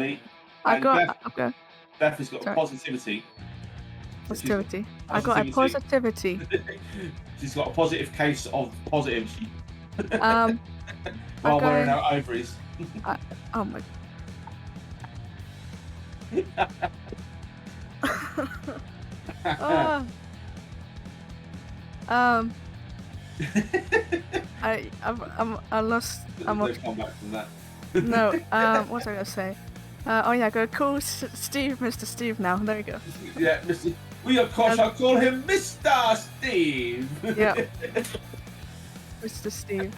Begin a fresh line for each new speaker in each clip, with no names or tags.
me.
I've got.
Beth has got
Sorry.
positivity.
Positivity. I got a positivity.
She's got a positive case of positives.
While
wearing out ovaries.
Oh my. I lost.
No comeback from that.
No. What was I gonna say? Go call Steve, Mr. Steve now. There you go.
Yeah, Mr. We of course shall call him Mr. Steve.
Yeah. Mr. Steve.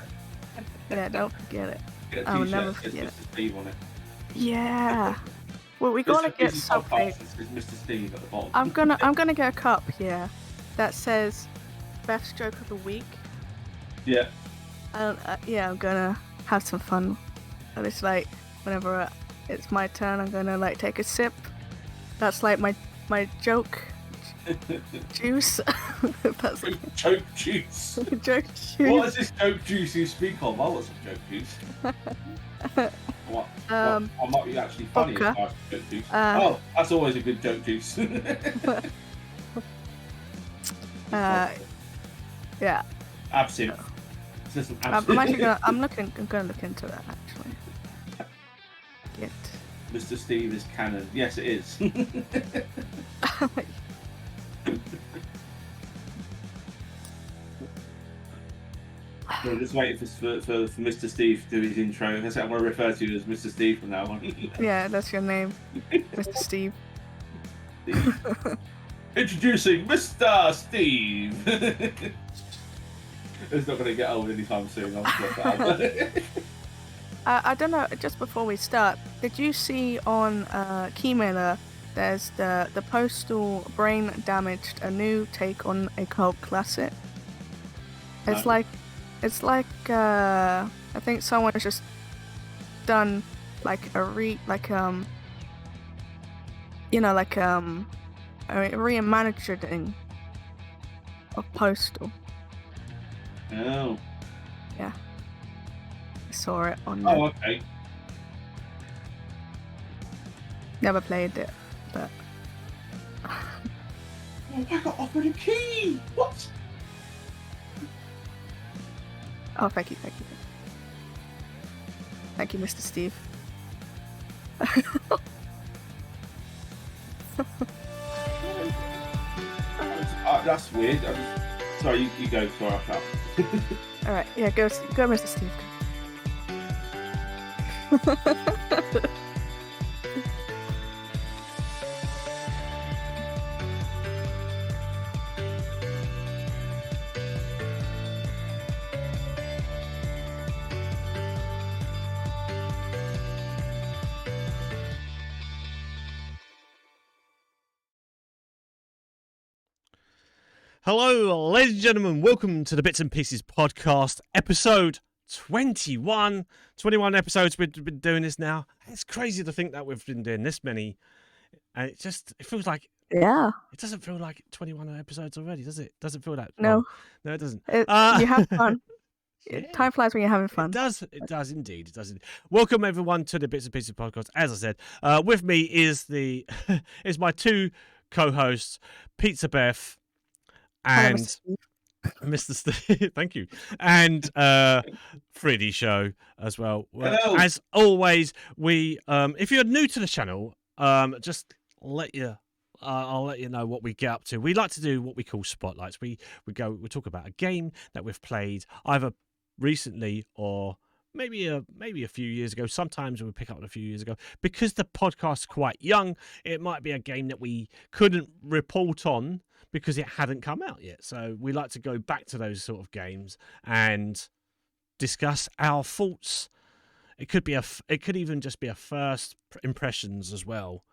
Yeah, don't forget it. I will never forget it.
Mr. Steve on it.
Yeah. Well, we gotta get something.
Mr. Steve at the bottom.
I'm gonna get a cup here that says Beth's joke of the week.
Yeah.
I'm gonna have some fun. And it's like whenever it's my turn, I'm gonna like take a sip. That's like my joke juice. That's
like joke juice.
Joke juice.
What is this joke juice you speak of? I want some joke juice. What? I might be actually funny as far as joke juice. That's always a good joke juice.
Yeah.
Absinthe.
I'm gonna look into that actually.
Mr. Steve is canon. Yes, it is. We're just waiting for Mr. Steve to do his intro. I'm going to refer to you as Mr. Steve from now on.
Yeah, that's your name, Mr. Steve.
Introducing Mr. Steve. It's not going to get old anytime soon.
I don't know. Just before we start, did you see on Keymailer? There's the Postal Brain Damaged, a new take on a cult classic. It's like I think someone has just done like a reimagining of Postal.
Oh.
Yeah. I saw it on.
Oh, okay.
Never played it, but.
Oh, I got offered a key. What?
Oh, thank you. Thank you, Mr. Steve.
That's weird. Sorry, you go. Sorry, I can't.
All right, yeah, go, Mr. Steve.
Hello, ladies and gentlemen. Welcome to the Bits and Pieces podcast, episode 21. 21 episodes we've been doing this now. It's crazy to think that we've been doing this many. And it feels like...
Yeah.
It doesn't feel like 21 episodes already, does it? Doesn't feel that...
No.
No, it doesn't.
You have fun.
Yeah.
Time flies when you're having fun.
It does indeed. It does. Welcome everyone to the Bits and Pieces podcast. As I said, with me is is my two co-hosts, Pizza Beth and Mr. Steve. Thank you. And Freddy Show as well.
Hello.
As always, we if you're new to the channel, just I'll let you know what we get up to. We like to do what we call spotlights. We talk about a game that we've played either recently or maybe a few years ago. Sometimes we pick up on a few years ago. Because the podcast's quite young, it might be a game that we couldn't report on because it hadn't come out yet. So we like to go back to those sort of games and discuss our thoughts. It could even just be a first impressions as well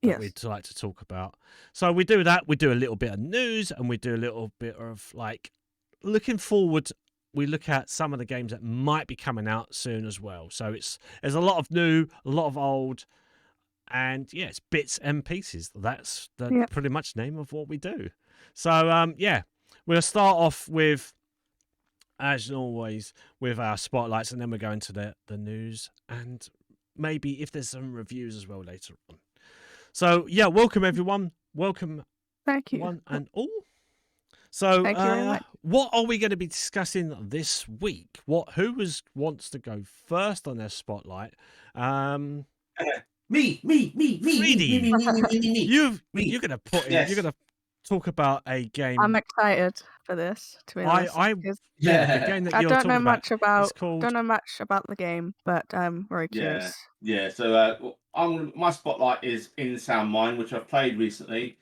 that we'd like to talk about. So we do that. We do a little bit of news and we do a little bit of like looking forward. We look at some of the games that might be coming out soon as well. So there's a lot of new, a lot of old, and yeah, it's bits and pieces. That's pretty much the name of what we do. So we'll start off with, as always, with our spotlights, and then we'll go into the news and maybe if there's some reviews as well later on. So yeah, welcome everyone. Welcome.
Thank you.
One and all. So,
Thank you very much.
what are we going to be discussing this week? Who wants to go first on their spotlight?
Me.
You're going to put in.
Yes.
You're going to talk about a game.
I'm excited for this. To be honest,
the game that
I
you're
don't
talking
know
about.
much about.
It's called...
Don't know much about the game, but I'm very curious.
Yeah. So, my spotlight is In Sound Mind, which I've played recently.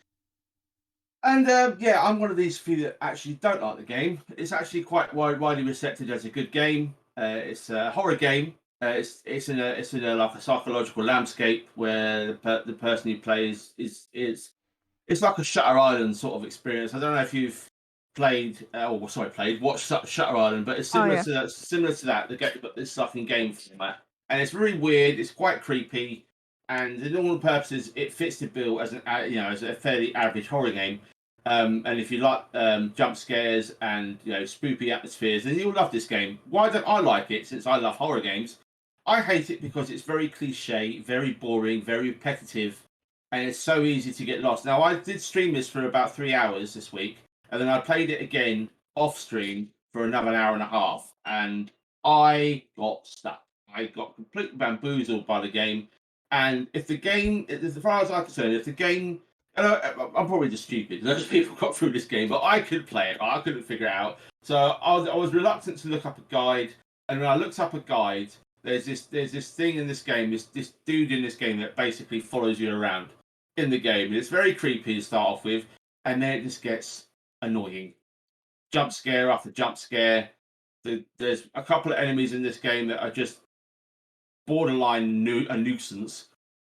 And I'm one of these few that actually don't like the game. It's actually quite widely accepted as a good game. It's a horror game. It's in a like a psychological landscape where the person who plays is it's like a Shutter Island sort of experience. I don't know if you've watched Shutter Island, but it's similar to that. Similar to that, but it's like in game format, and it's really weird. It's quite creepy. And in all purposes, it fits the bill as as a fairly average horror game. And if you like jump scares and spooky atmospheres, then you'll love this game. Why don't I like it? Since I love horror games, I hate it because it's very cliche, very boring, very repetitive, and it's so easy to get lost. Now, I did stream this for about 3 hours this week, and then I played it again off stream for another hour and a half, and I got stuck. I got completely bamboozled by the game. And if the game, as far as I'm concerned, if the game, and I'm probably just stupid. Those people got through this game, but I could play it. I couldn't figure it out. So I was reluctant to look up a guide. And when I looked up a guide, there's this thing in this game, this dude in this game that basically follows you around in the game. And it's very creepy to start off with, and then it just gets annoying. Jump scare after jump scare. There's a couple of enemies in this game that are just borderline a nuisance,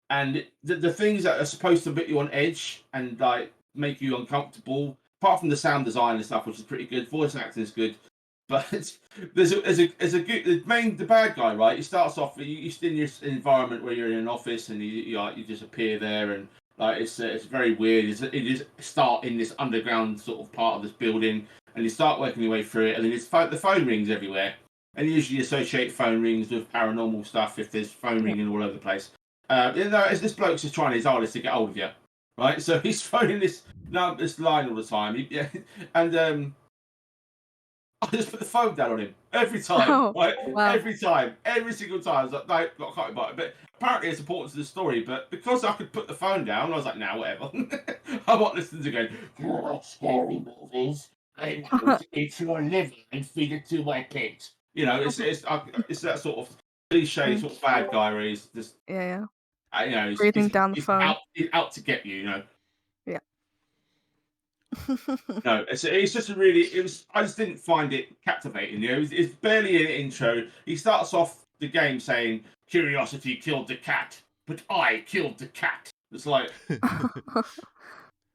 and the things that are supposed to put you on edge and like make you uncomfortable, apart from the sound design and stuff, which is pretty good, voice acting is good, but there's a good the bad guy, right? He starts off you're in this environment where you're in an office and you just appear there, and like it's very weird. It is start in this underground sort of part of this building, and you start working your way through it, and then the phone rings everywhere. And usually associate phone rings with paranormal stuff if there's phone ringing all over the place. As this bloke's just trying his hardest to get hold of you, right? So he's phoning this line all the time. And I just put the phone down on him every time, right? Wow. Every single time. I was like, no, I can't buy it. But apparently it's important to the story. But because I could put the phone down, I was like, nah, whatever. I'm not listening to going, you like scary movies? I eat your liver and feed it to my pigs. It's that sort of cliche sort of bad guy where he's just he's
breathing down the phone.
He's out to get you,
Yeah.
No, it's just I just didn't find it captivating. It's barely an intro. He starts off the game saying, "Curiosity killed the cat, but I killed the cat." It's like,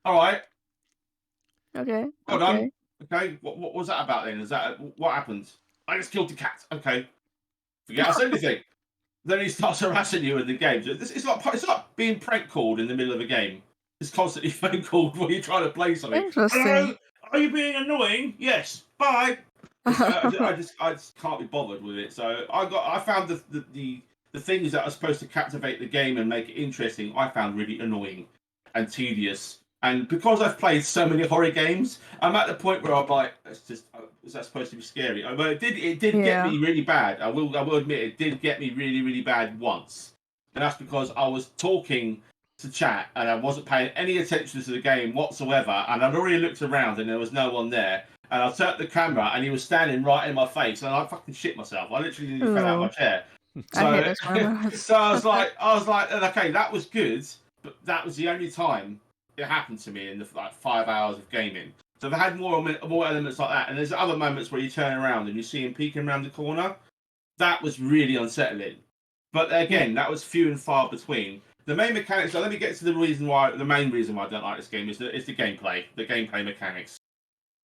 all right,
okay,
well done. Okay, what was that about then? Is that what happens? I just killed the cat. Okay. Forget I said anything. Then he starts harassing you in the game. It's like being prank called in the middle of a game. It's constantly phone called when you're trying to play something.
Interesting.
Hello? Are you being annoying? Yes. Bye. I just can't be bothered with it. So I found the things that are supposed to captivate the game and make it interesting, I found really annoying and tedious. And because I've played so many horror games, I'm at the point where I'm like, is that supposed to be scary? But it did get me really bad. I will admit it did get me really, really bad once. And that's because I was talking to chat and I wasn't paying any attention to the game whatsoever. And I'd already looked around and there was no one there. And I turned the camera and he was standing right in my face and I fucking shit myself. I literally fell out of my chair. So I was like, okay, that was good, but that was the only time it happened to me in the 5 hours of gaming. So I've had more elements like that, and there's other moments where you turn around and you see him peeking around the corner. That was really unsettling. But again, that was few and far between. The main mechanics. So let me get to the main reason why I don't like this game is the gameplay. The gameplay mechanics.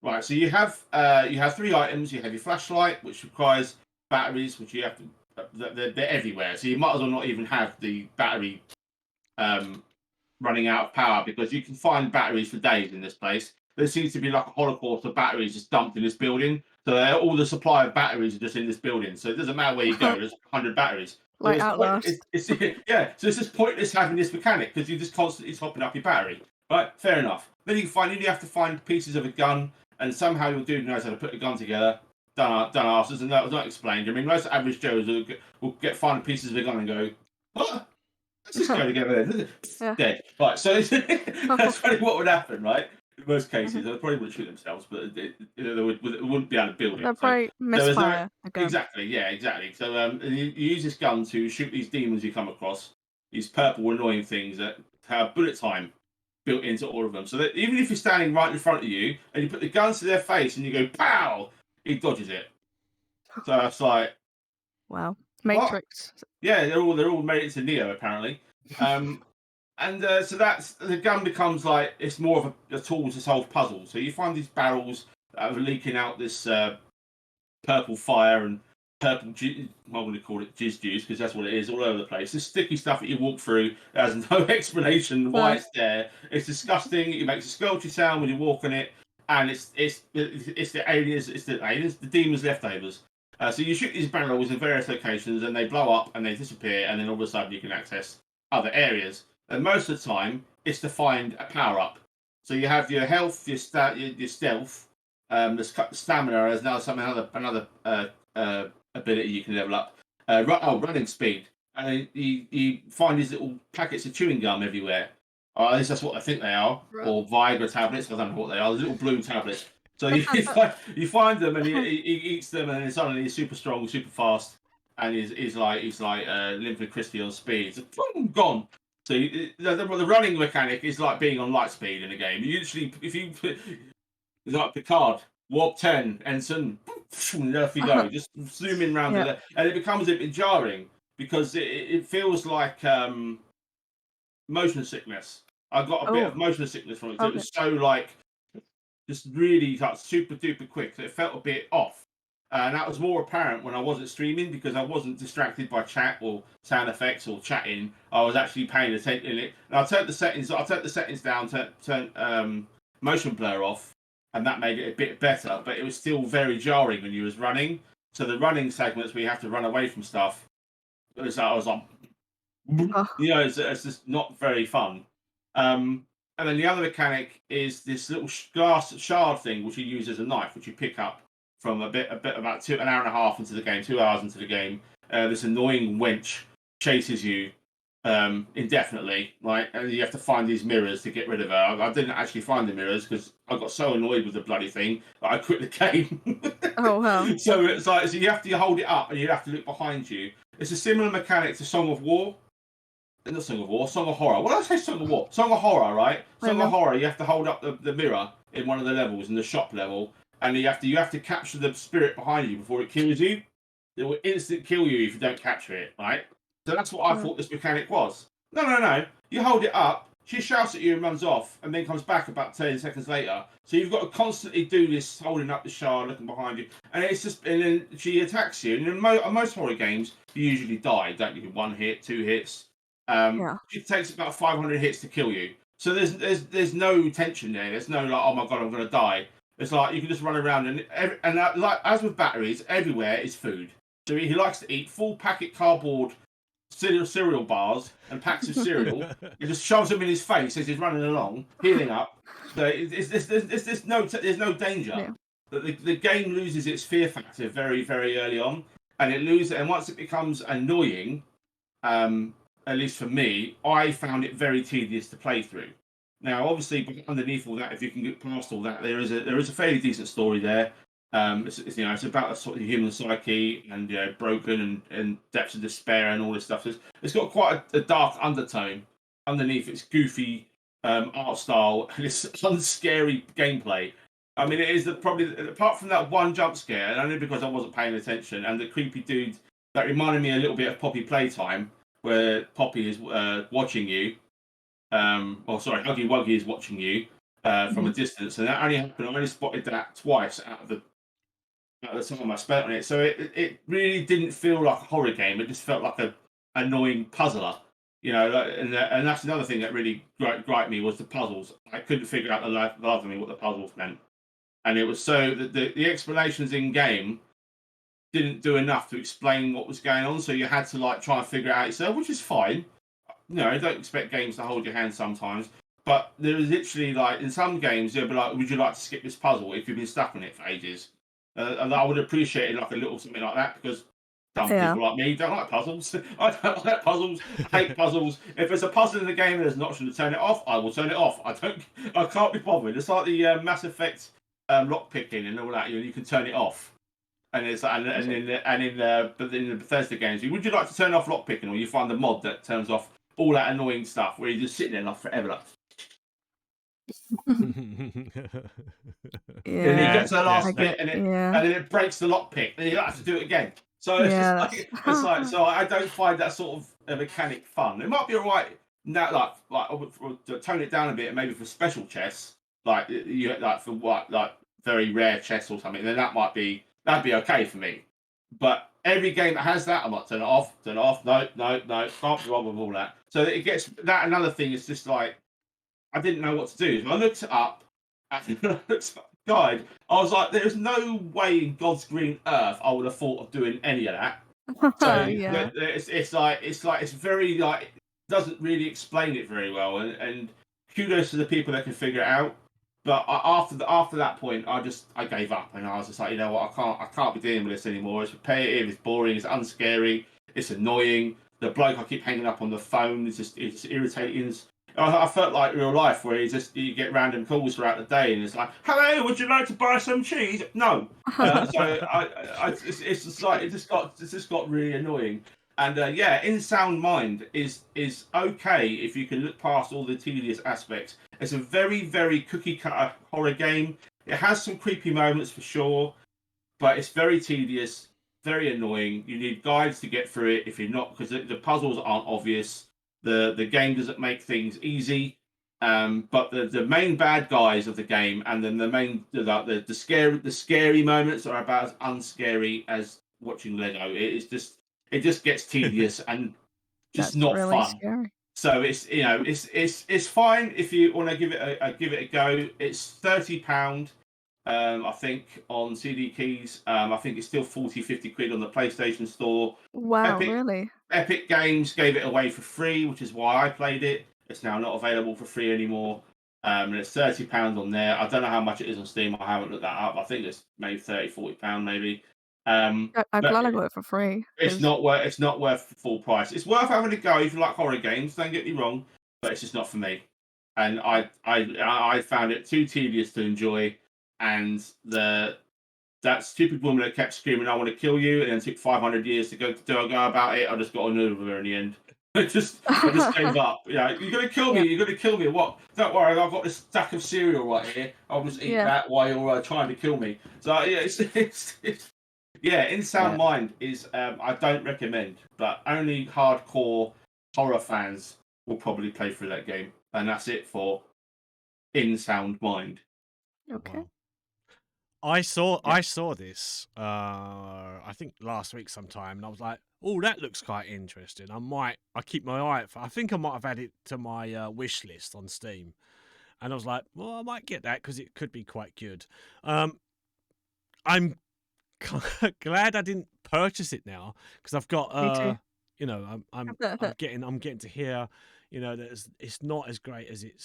Right. So you have 3 items. You have your flashlight, which requires batteries, which you have to. They're everywhere. So you might as well not even have the battery. Running out of power, because you can find batteries for days in this place. There seems to be like a holocaust of batteries just dumped in this building. So all the supply of batteries are just in this building. So it doesn't matter where you go, there's 100 batteries. So
Like Outlast.
yeah. So it's just pointless having this mechanic because you're just constantly topping up your battery. Right, fair enough. Then you have to find pieces of a gun, and somehow your dude knows how to put a gun together. Done asses, and that was not explained. I mean, most average Joes will get find pieces of a gun and go, "What? Let's just go together." Then.
Yeah.
Dead. Right, so that's probably what would happen, right? In most cases, they probably would shoot themselves, but they wouldn't be able to build it.
They'll probably misfire a gun.
Exactly, yeah, exactly. So and you use this gun to shoot these demons you come across, these purple annoying things that have bullet time built into all of them. So that even if you're standing right in front of you and you put the guns to their face and you go pow, he dodges it. So it's like,
wow, Matrix.
What? Yeah, they're all made it to Neo apparently. And so that's the gun becomes like it's more of a tool to solve puzzles. So you find these barrels that are leaking out this purple fire and purple, what would you call it, jizz juice, because that's what it is, all over the place. This sticky stuff that you walk through has no explanation why it's there. It's disgusting. It makes a squelchy sound when you walk on it, and it's the aliens, the demons' leftovers. So you shoot these barrels in various locations, and they blow up and they disappear, and then all of a sudden you can access other areas. And most of the time, it's to find a power up. So you have your health, your stealth, the stamina is now another ability you can level up. Running speed, and you find these little packets of chewing gum everywhere. At least that's what I think they are, or Viagra tablets. I don't know what they are. These little blue tablets. So you find them, and he eats them, and then suddenly he's super strong, super fast, and he's like Linford Christie on speed. So, boom, gone. So the running mechanic is like being on light speed in a game. Usually, if you it's like Picard, warp 10, ensign, and off you go. Just zooming around it, and it becomes a bit jarring because it feels like motion sickness. I got a bit of motion sickness from it. So it was so like just really like super duper quick. So it felt a bit off. And that was more apparent when I wasn't streaming because I wasn't distracted by chat or sound effects or chatting. I was actually paying attention in it. And I turned the settings down, turn motion blur off, and that made it a bit better. But it was still very jarring when you was running. So the running segments where you have to run away from stuff, I was like, it's just not very fun. And then the other mechanic is this little glass shard thing, which you use as a knife, which you pick up from about an hour and a half into the game, 2 hours into the game. This annoying wench chases you indefinitely, right? And you have to find these mirrors to get rid of her. I didn't actually find the mirrors because I got so annoyed with the bloody thing that I quit the game.
Oh wow!
So it's like you have to hold it up and you have to look behind you. It's a similar mechanic to Song of War. Not Song of War, Song of Horror. What did I say? Song of War, Song of Horror, right? Song of Horror. You have to hold up the mirror in one of the levels, in the shop level. And you have to capture the spirit behind you before it kills you. It will instant kill you if you don't capture it, right? So that's what I thought this mechanic was. No. You hold it up, she shouts at you and runs off, and then comes back about 10 seconds later. So you've got to constantly do this, holding up the shard, looking behind you, and then she attacks you. And in most horror games, you usually die, don't you? 1 hit, 2 hits. She takes about 500 hits to kill you. So there's no tension there. There's no like, oh my god, I'm gonna die. It's like you can just run around and like as with batteries, everywhere is food. So he likes to eat full packet cardboard cereal bars and packs of cereal. He just shoves them in his face as he's running along, healing up. So there's no danger.
Yeah.
The game loses its fear factor very, very early on, and once it becomes annoying, at least for me, I found it very tedious to play through. Now, obviously, underneath all that, if you can get past all that, there is a fairly decent story there. It's about a sort of human psyche and broken and depths of despair and all this stuff. It's got quite a dark undertone underneath its goofy art style and its unscary gameplay. I mean, it is probably apart from that one jump scare, and only because I wasn't paying attention, and the creepy dude that reminded me a little bit of Poppy Playtime, where Poppy is watching you. Huggy Wuggy is watching you from a distance, and that only happened. I only spotted that twice out of the time I spent on it. So it really didn't feel like a horror game. It just felt like a annoying puzzler, and that's another thing that really griped me was the puzzles. I couldn't figure out the life of me what the puzzles meant, and it was so the explanations in game didn't do enough to explain what was going on, so you had to like try and figure it out yourself, which is fine. No, I don't expect games to hold your hand sometimes. But there is literally like in some games they'll be like, "Would you like to skip this puzzle if you've been stuck on it for ages?" And I would appreciate it like a little something like that because some
Yeah.
people like me don't like puzzles. I don't like puzzles. I hate puzzles. If there's a puzzle in the game and there's an option to turn it off, I will turn it off. I can't be bothered. It's like the Mass Effect lock picking and all that. You can turn it off. And it's like, but in the Bethesda games, would you like to turn off lock picking, or you find the mod that turns off all that annoying stuff where you're just sitting there like forever, like, and then you
Yeah.
get to the last bit, and
Yeah.
then it breaks the lock pick, and you have to do it again. So it's
Yeah.
just like it's like so I don't find that sort of a mechanic fun. It might be alright now, like I would tone it down a bit, maybe for special chess, like you like for what like very rare chess or something. Then that'd be okay for me. But every game that has that, I'm like turn it off, turn it off. No, no, no, can't be wrong with all that. So it gets that. Another thing is just like I didn't know what to do. So I looked it up and looked at the guide. I was like, there's no way in God's green earth I would have thought of doing any of that. So
Yeah.
it's very like it doesn't really explain it very well, and kudos to the people that can figure it out. But after that point, I gave up, and I was just like, you know what, I can't be dealing with this anymore. It's repetitive, it's boring, it's unscary, it's annoying. The bloke I keep hanging up on the phone is just it's irritating. I felt like real life where you get random calls throughout the day, and it's like, "Hello, would you like to buy some cheese?" No. So it's just like it's just got really annoying. And yeah, In Sound Mind is okay if you can look past all the tedious aspects. It's a very cookie cutter horror game. It has some creepy moments for sure, but it's very tedious, very annoying. You need guides to get through it if you're not because the puzzles aren't obvious. The game doesn't make things easy. But the main bad guys of the game and then the scary moments are about as unscary as watching Lego. It just gets tedious and just
That's
not
really
fun.
scary.
So it's fine if you want to give it a go. It's £30, I think, on CD keys. I think it's still 40-50 quid on the PlayStation Store.
Wow,
Epic
really?
Epic Games gave it away for free, which is why I played it. It's now not available for free anymore. And it's £30 on there. I don't know how much it is on Steam. I haven't looked that up. I think it's maybe £30-40 maybe.
I'm
But
glad I got it for free.
it's not worth full price. It's worth having a go if you like horror games. Don't get me wrong, but it's just not for me. And I found it too tedious to enjoy. And that stupid woman that kept screaming, "I want to kill you," and then took 500 years to go about it. I just got annoyed with her in the end. I just gave up. Yeah, you're gonna kill me.
Yeah.
You're gonna kill me. What? Don't worry. I've got this stack of cereal right here. I'll just eat
Yeah.
that while you're trying to kill me. So yeah, it's yeah. In Sound Mind is I don't recommend, but only hardcore horror fans will probably play through that game, and that's it for In Sound Mind.
Okay.
Wow. I saw this I think last week sometime, and I was like, oh, that looks quite interesting. I keep my eye out for. I think I might have added it to my wish list on Steam, and I was like, well, I might get that because it could be quite good. I'm glad I didn't purchase it now because I've got
Me too.
you know, I'm getting to hear, you know, that it's not as great as it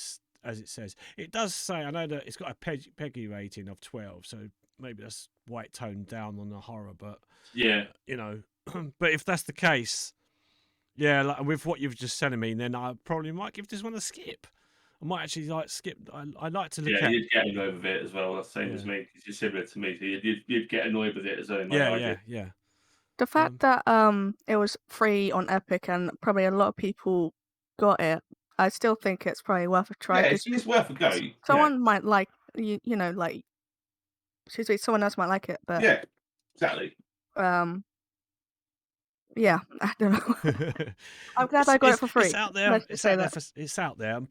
says. It does say, I know that it's got a PEGI rating of 12, so maybe that's why it toned down on the horror. But
Yeah,
you know, but if that's the case, yeah, like, with what you've just said to me, then I probably might give this one a skip. I might actually like skip. I like to look
yeah,
at.
you'd get annoyed with it as well. That's the same as me because you're similar to me. So you'd get annoyed with it as well.
Yeah.
The fact that it was free on Epic and probably a lot of people got it, I still think it's probably worth a try
Yeah,
because
it's worth a go.
someone might like like excuse me, someone else might like it, but
Yeah, exactly.
yeah, I don't know. I'm glad I got it for free.
It's out there.
Let's just
It's
say
out there.
that.
It's out there. And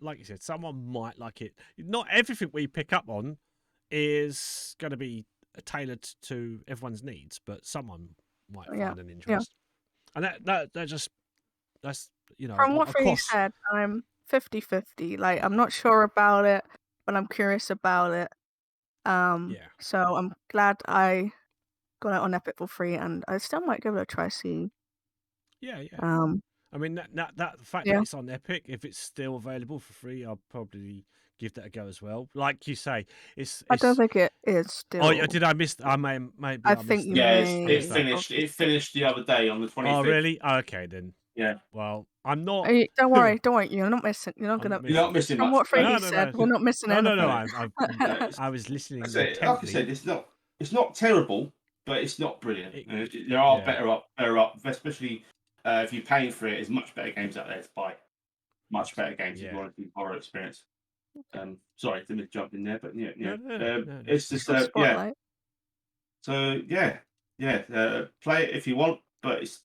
like you said, someone might like it. Not everything we pick up on is going to be tailored to everyone's needs, but someone might find an interest. And that's
From what Freddie
across.
said, I'm 50-50. Like, I'm not sure about it, but I'm curious about it. So I'm glad I got it on Epic for free, and I still might give it a try. See,
Yeah. I mean, that the fact that
yeah,
it's on Epic, if it's still available for free, I'll probably give that a go as well. Like you say,
I don't
it's.
think it is
Oh, yeah,
still.
did I miss? Maybe
I
I
think
missed
you
it.
Yeah,
I
may
it
missed that.
have
finished. It
missed it.
finished the other day on the 25th.
Oh, really? Okay, then.
Yeah.
Well, I'm not.
Don't worry, don't worry. You're not missing. You're not
I'm
gonna.
not
You're not
missing.
missing
From
much.
what Freddie said, we're not missing
No.
anything.
I was listening
Like I
intently.
said, it's not terrible, but it's not brilliant. There are
yeah.
better up, especially if you're paying for it. There's much better games out there to buy. Much better games if you want to do horror experience. Sorry, didn't jump in there, but yeah.
No.
It's just
Spotlight.
So play it if you want, but it's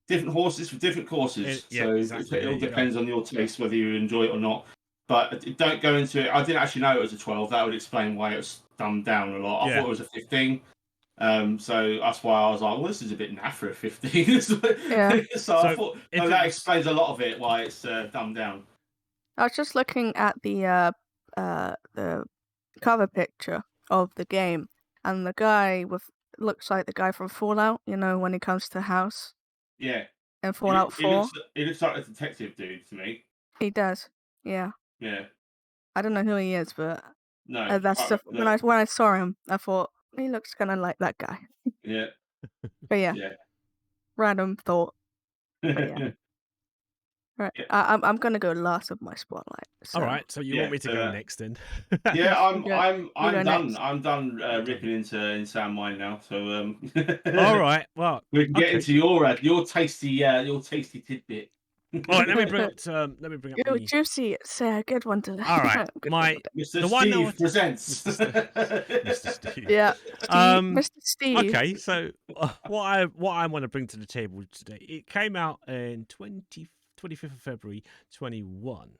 different horses for different courses.
Exactly.
It all depends on your taste whether you enjoy it or not. But don't go into it. I didn't actually know it was a 12. That would explain why it was dumbed down a lot. I thought it was a 15. So that's why I was like, well, this is a bit naff for a 15.
Yeah.
So I thought that explains a lot of it, why it's dumbed down.
I was just looking at the cover picture of the game, and the guy looks like the guy from Fallout. You know, when he comes to the house.
Yeah.
In Fallout 4.
He looks like a detective dude to me.
He does. Yeah.
Yeah.
I don't know who he is, but
no,
when I saw him, I thought he looks kind of like that guy.
Yeah.
But yeah. Random thought. But yeah. Right. Yeah. I'm gonna go last with my spotlight. So.
All right. So you want me to go next then?
Yeah, I'm done. Next. I'm done ripping into mine now. So
all right. Well,
we can get into your tasty tidbit.
All right. Let me bring up
juicy. Say a good one to that.
All right.
Mr. Steve presents.
Mr. Steve.
Yeah. Mr. Steve.
Okay. So what I want to bring to the table today, it came out in 25th of February 21.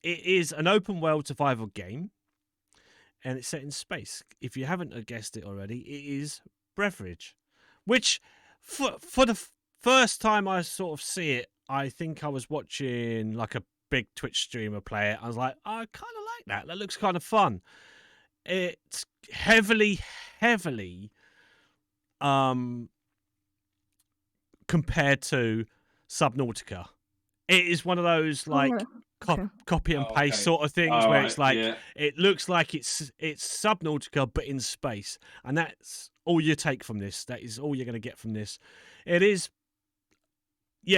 It is an open world survival game, and it's set in space. If you haven't guessed it already, it is Breathage, which for the first time I sort of see it, I think I was watching like a big Twitch streamer play it. I was like, I kind of like that. That looks kind of fun. It's heavily compared to Subnautica. It is one of those like copy and paste sort of things where it's like it looks like it's Subnautica but in space, and that's all you take from this. That is all you're going to get from this. It is,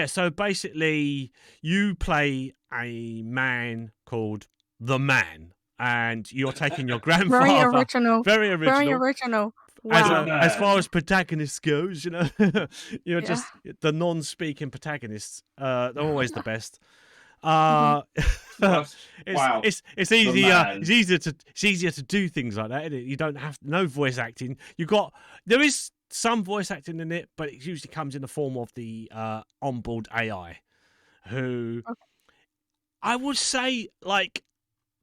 so basically you play a man called the Man, and you're taking your grandfather. Very original. Wow. As far as protagonists goes, you know, you're just the non-speaking protagonists. They're always the best. It's easier. It's easier to do things like that, isn't it? You don't have no voice acting. There is some voice acting in it, but it usually comes in the form of the onboard AI, who I would say like.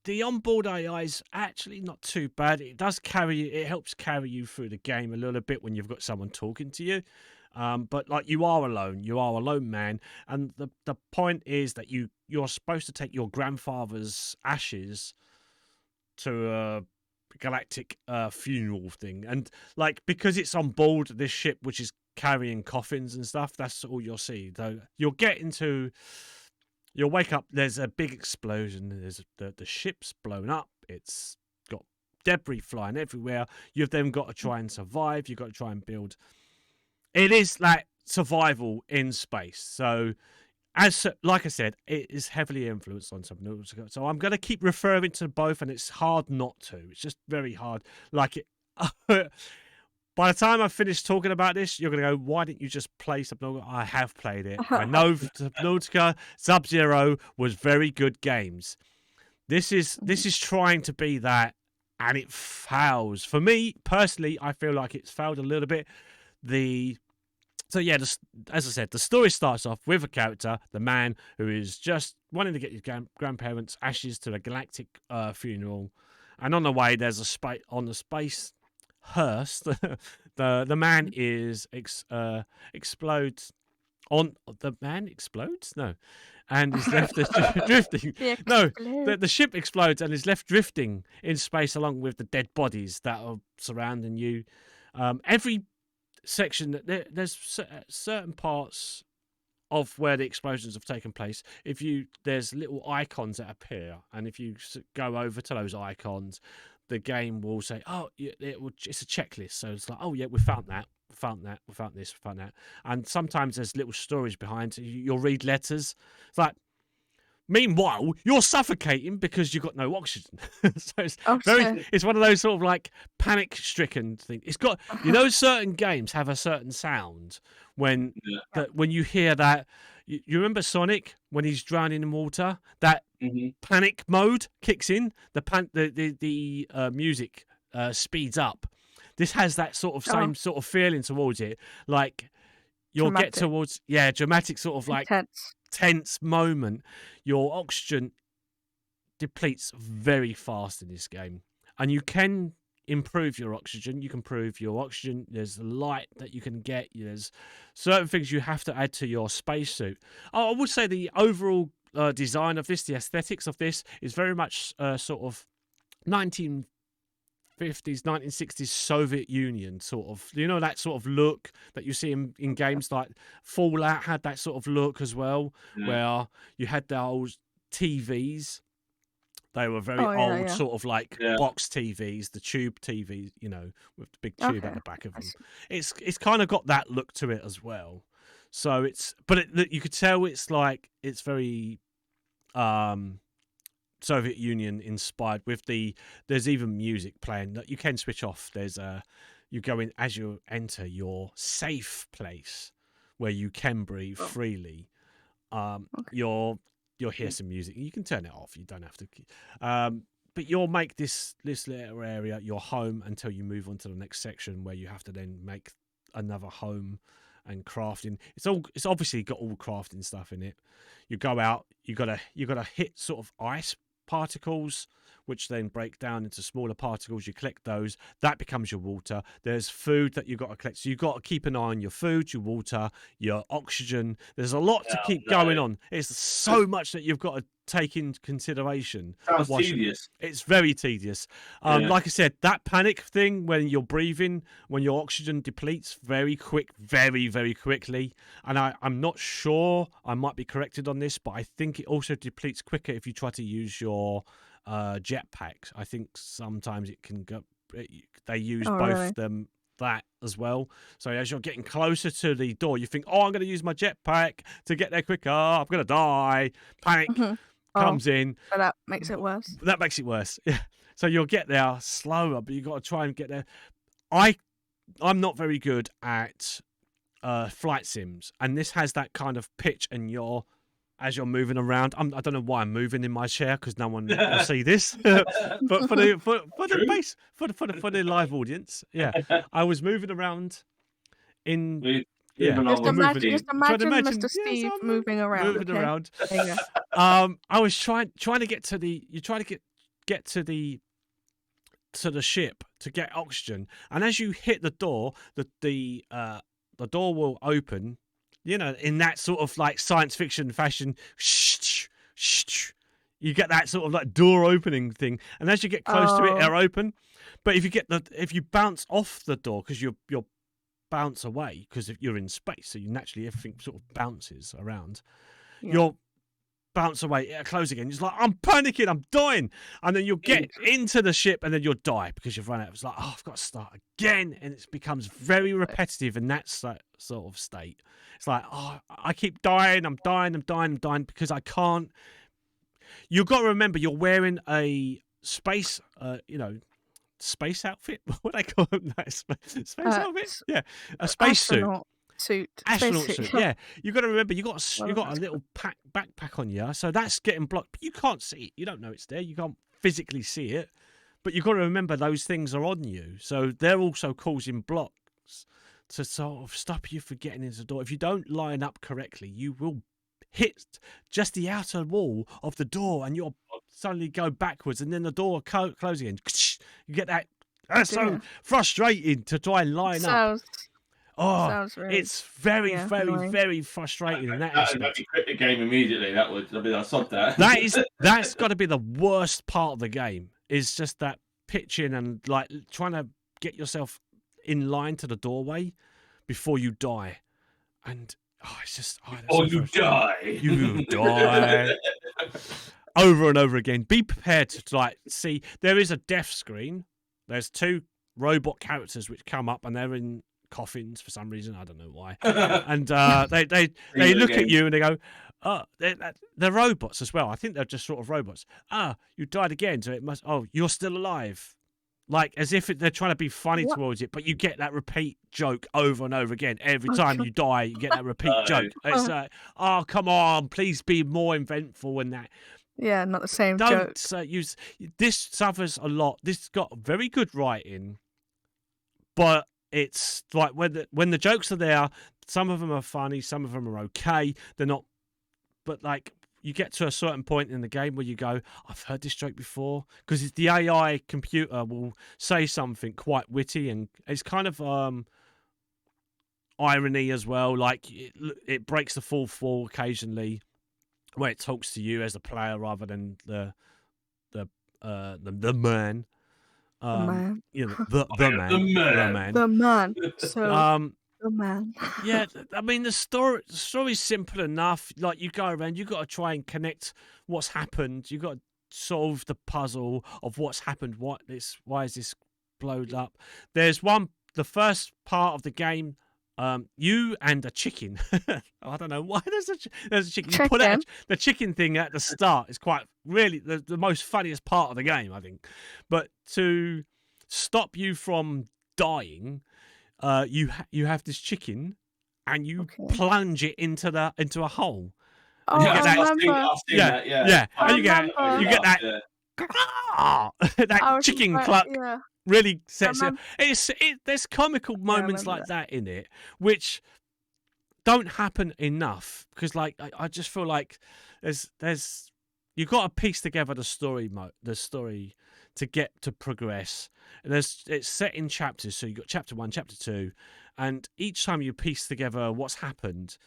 The onboard AI is actually not too bad. It does it helps carry you through the game a little bit when you've got someone talking to you. But like you are a lone man, and the point is that you're supposed to take your grandfather's ashes to a galactic funeral thing, and like because it's on board this ship which is carrying coffins and stuff, that's all you'll see. Though you'll wake up, there's a big explosion, there's the ship's blown up, it's got debris flying everywhere, you've then got to try and survive, you've got to try and build. It is like survival in space. So, like I said, it is heavily influenced on something. So I'm going to keep referring to both, and it's hard not to. It's just very hard. Like it... By the time I finish talking about this, you're going to go, why didn't you just play Subnautica? I have played it. I know Subnautica, Sub-Zero was very good games. This is trying to be that, and it fails. For me, personally, I feel like it's failed a little bit. As I said, the story starts off with a character, the man, who is just wanting to get his grandparents' ashes to a galactic funeral. And on the way, there's a space hearse. the man explodes. The man explodes? No. and is left drifting. No,
Explode.
the ship explodes and is left drifting in space along with the dead bodies that are surrounding you. Every section, there's certain parts of where the explosions have taken place. There's little icons that appear, and if you go over to those icons, the game will say, "Oh, it's a checklist." So it's like, "Oh yeah, we found that, we found that, we found this, we found that." And sometimes there's little stories behind. You'll read letters. It's like, meanwhile, you're suffocating because you've got no oxygen. So it's it's one of those sort of like panic-stricken things. It's got, certain games have a certain sound when you hear that. You remember Sonic when he's drowning in water? That panic mode kicks in. The music speeds up. This has that sort of same sort of feeling towards it. Like you'll get towards dramatic sort of like tense moment. Your oxygen depletes very fast in this game, and you can improve your oxygen. You can improve your oxygen. There's light that you can get. There's certain things you have to add to your spacesuit. I would say the overall design of this, the aesthetics of this, is very much sort of 1950s, 1960s Soviet Union sort of, that sort of look that you see in games like Fallout had that sort of look as well, where you had the old TVs. They were very old, sort of like box TVs, the tube TVs, with the big tube at the back of them. It's kind of got that look to it as well. So you could tell it's very Soviet Union inspired with there's even music playing that you can switch off. You go in as you enter your safe place where you can breathe freely. You'll hear some music. You can turn it off. You don't have to. But you'll make this little area your home until you move on to the next section where you have to then make another home and crafting. It's obviously got all crafting stuff in it. You go out. You gotta hit sort of ice particles, which then break down into smaller particles. You collect those. That becomes your water. There's food that you've got to collect. So you've got to keep an eye on your food, your water, your oxygen. There's a lot to keep going on. It's so much that you've got to take into consideration.
Sounds tedious.
It's very tedious. Like I said, that panic thing when you're breathing, when your oxygen depletes very very quickly. And I'm not sure, I might be corrected on this, but I think it also depletes quicker if you try to use your jetpacks. I think sometimes it can go. They use both them that as well. So as you're getting closer to the door, you think, I'm going to use my jetpack to get there quicker. I'm going to die. Panic comes in.
So that makes it worse.
That makes it worse. Yeah. So you'll get there slower, but you've got to try and get there. I'm not very good at flight sims, and this has that kind of pitch, and as you're moving around, I don't know why I'm moving in my chair because no one will see this, but for the live audience, I was moving around in.
Just imagine Mr. Steve moving around.
Moving around. I was trying to get to get to the ship to get oxygen, and as you hit the door, the door will open. In that sort of like science fiction fashion, you get that sort of like door opening thing, and as you get close to it, they're open. But if you bounce off the door, because you're bounce away, because if you're in space, so naturally everything sort of bounces around. You'll bounce away, it'll close again. It's like, I'm panicking, I'm dying, and then you'll get into the ship, and then you'll die because you've run out. It's like, I've got to start again, and it becomes very repetitive in that sort of state. It's like, I keep dying, I'm dying because I can't. You've got to remember, you're wearing a space, space outfit. What do they call them? Space outfit? Yeah, a space suit. Astronaut suit. Yeah, you got to remember, you got a little backpack on you, so that's getting blocked. But you can't see it. You don't know it's there. You can't physically see it. But you've got to remember those things are on you, so they're also causing blocks to sort of stop you from getting into the door. If you don't line up correctly, you will hit just the outer wall of the door, and you'll suddenly go backwards, and then the door closes again. You get that. That's so frustrating to try and line up. Oh,
Sounds really
it's very, very,
annoying.
very frustrating in that
That'd
aspect.
be quit the game immediately. That would. I mean, I sod that.
That's got to be the worst part of the game. Is just that pitching and like trying to get yourself in line to the doorway before you die, and it's just
Or you die.
You die over and over again. Be prepared to like see. There is a death screen. There's 2 robot characters which come up and they're in coffins for some reason. I don't know why. And they look at you and they go, "Oh, they're robots as well. I think they're just sort of robots. You died again, so it must. Oh, you're still alive." Like as if they're trying to be funny towards it, but you get that repeat joke over and over again. Every time you die, you get that repeat joke. It's like, oh, come on, please be more inventful in that.
Yeah, not the same
Don't
joke.
use this suffers a lot. This got very good writing, but it's like when the jokes are there, some of them are funny, some of them are okay. They're not, but like you get to a certain point in the game where you go, I've heard this joke before, because the AI computer will say something quite witty and it's kind of irony as well. Like it breaks the fourth wall occasionally, where it talks to you as a player rather than the man.
The man.
You know, the man.
The man. So the man.
Yeah, I mean the story's simple enough. Like you go around, you got to try and connect what's happened. You got to solve the puzzle of what's happened. Why is this blowed up? There's the first part of the game. You and a chicken. I don't know why there's a chicken. You put out the chicken thing at the start. Is quite really the most funniest part of the game, I think. But to stop you from dying, you have this chicken, and you plunge it into a hole.
Oh,
you get that,
I've seen
that. And you get that that chicken cluck.
Yeah.
Really sets it. There's comical moments like that in it, which don't happen enough because, like, I just feel like there's you've got to piece together the story to get to progress. And it's set in chapters, so you've got chapter 1, chapter 2, and each time you piece together what's happened,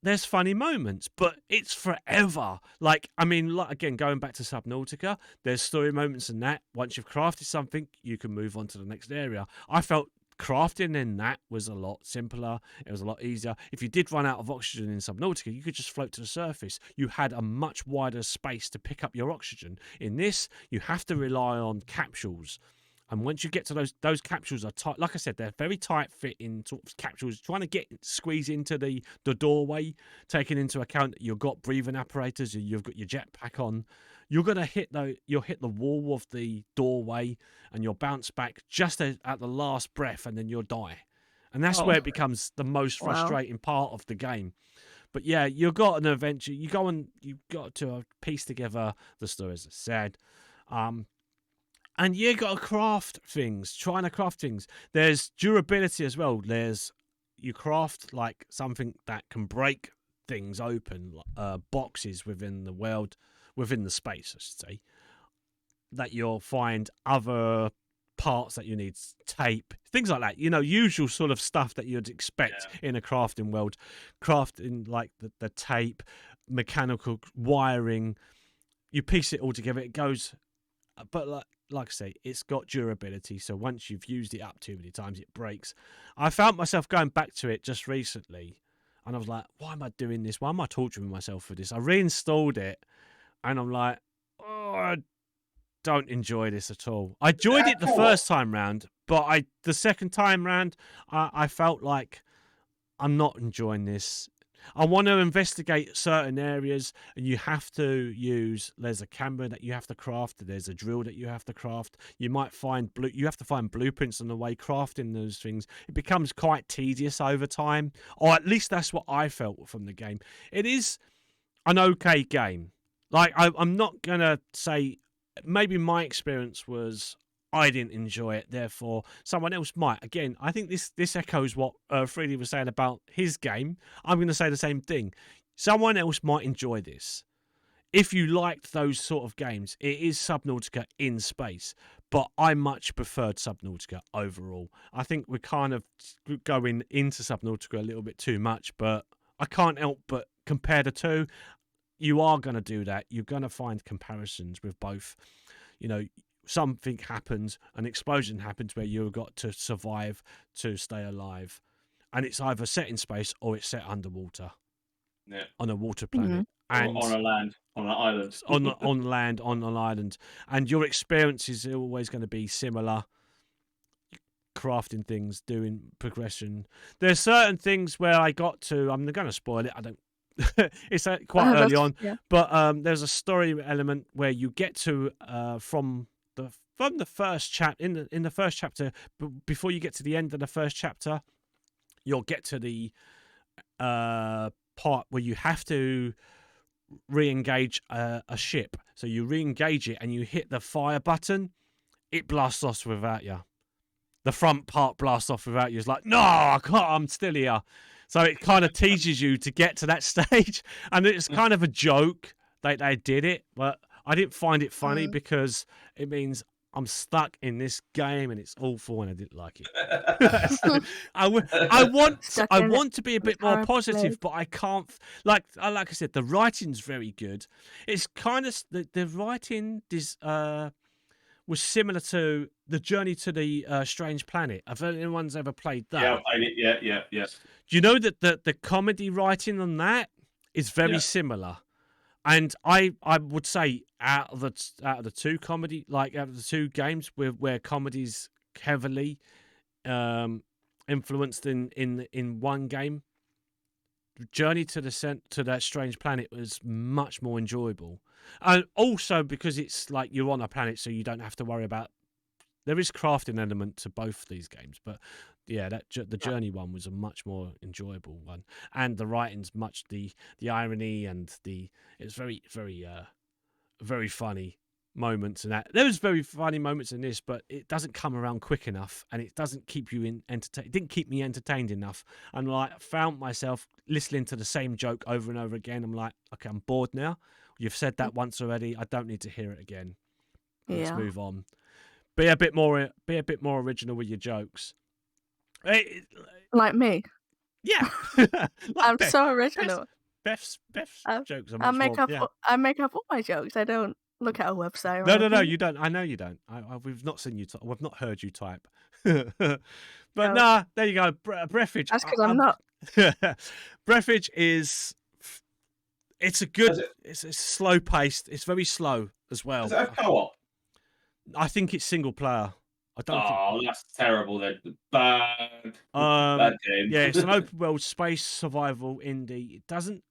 there's funny moments, but it's forever. Like, I mean, again, going back to Subnautica, there's story moments in that. Once you've crafted something, you can move on to the next area. I felt crafting in that was a lot simpler. It was a lot easier. If you did run out of oxygen in Subnautica, you could just float to the surface. You had a much wider space to pick up your oxygen. In this, you have to rely on capsules. And once you get to those capsules are tight. Like I said, they're very tight fitting sort of capsules. Trying to squeeze into the doorway, taking into account that you've got breathing apparatus, you've got your jetpack on. You're gonna you'll hit the wall of the doorway, and you'll bounce back just at the last breath, and then you'll die. And that's where it becomes the most frustrating part of the game. But yeah, you've got an adventure. You've got to piece together the story, as I said. And you got to trying to craft things. There's durability as well. You craft like something that can break things open, boxes within the space, I should say. That you'll find other parts that you need, tape, things like that. Usual sort of stuff that you'd expect in a crafting world. Crafting like the tape, mechanical wiring. You piece it all together. It goes, but like I say, it's got durability, so once you've used it up too many times, it breaks. I found myself going back to it just recently, and I was like, why am I doing this? Why am I torturing myself for this? I reinstalled it, and I'm like, oh, I don't enjoy this at all. I enjoyed it the first time round, but the second time round, I felt like I'm not enjoying this. I want to investigate certain areas, and you have to there's a camera that you have to craft, there's a drill that you have to craft. You might find you have to find blueprints on the way crafting those things. It becomes quite tedious over time, or at least that's what I felt from the game. It is an okay game. Like, I'm not going to say, maybe my experience was I didn't enjoy it, therefore someone else might. Again, I think this echoes what Freddie was saying about his game. I'm going to say the same thing. Someone else might enjoy this. If you liked those sort of games, it is Subnautica in space. but I much preferred Subnautica overall. I think we're kind of going into Subnautica a little bit too much, but I can't help but compare the two. You are going to do that. You're going to find comparisons with both. You know, something happens, an explosion happens where you've got to survive to stay alive. And it's either set in space or it's set underwater.
Yeah.
On a water planet. And
on a land, on an island.
on land, on an island. And your experience is always going to be similar. Crafting things, doing progression. There's certain things where I got to, I'm going to spoil it, I don't, it's quite early on, but there's a story element where you get to, from the first in the first chapter, before you get to the end of the first chapter, you'll get to the part where you have to re-engage a ship. So you re-engage it and you hit the fire button, it blasts off without you. The front part blasts off without you. It's like, no, I can't, I'm still here. So it kind of teases you to get to that stage. And it's kind of a joke that they did it, but I didn't find it funny because it means I'm stuck in this game and it's awful and I didn't like it. So I want to be a bit more positive, but I can't. Like I said, the writing's very good. It's kind of the writing was similar to the Journey to the Strange Planet. Have anyone's ever played that?
Yeah, I played it. Yeah.
Do you know that the comedy writing on that is very similar? And I would say out of the two comedy, like out of the two games where comedy's heavily influenced in one game, Journey to that Strange Planet was much more enjoyable. And also because it's like you're on a planet, so you don't have to worry about. There is crafting element to both these games, but yeah, the Journey one was a much more enjoyable one, and the writing's much the irony and it's very very funny moments and that. There was very funny moments in this, but it doesn't come around quick enough, and it doesn't keep you entertained. It didn't keep me entertained enough, and like found myself listening to the same joke over and over again. I'm like, okay, I'm bored now. You've said that once already. I don't need to hear it again. Let's move on. Be a bit more original with your jokes.
Like me.
Yeah.
I'm Beth. So original.
Beth's jokes are
I make up all my jokes. I don't look at a website.
No, you don't. I know you don't. We've not seen you. We've not heard you type. But nah, there you go. Breathage.
That's because I'm not.
Breathage is. It's a good. It's slow paced. It's very slow as well.
Does it have co-op?
I think it's single player. I don't.
Oh, that's terrible. Then bad game.
Yeah, it's an open world space survival indie. It doesn't.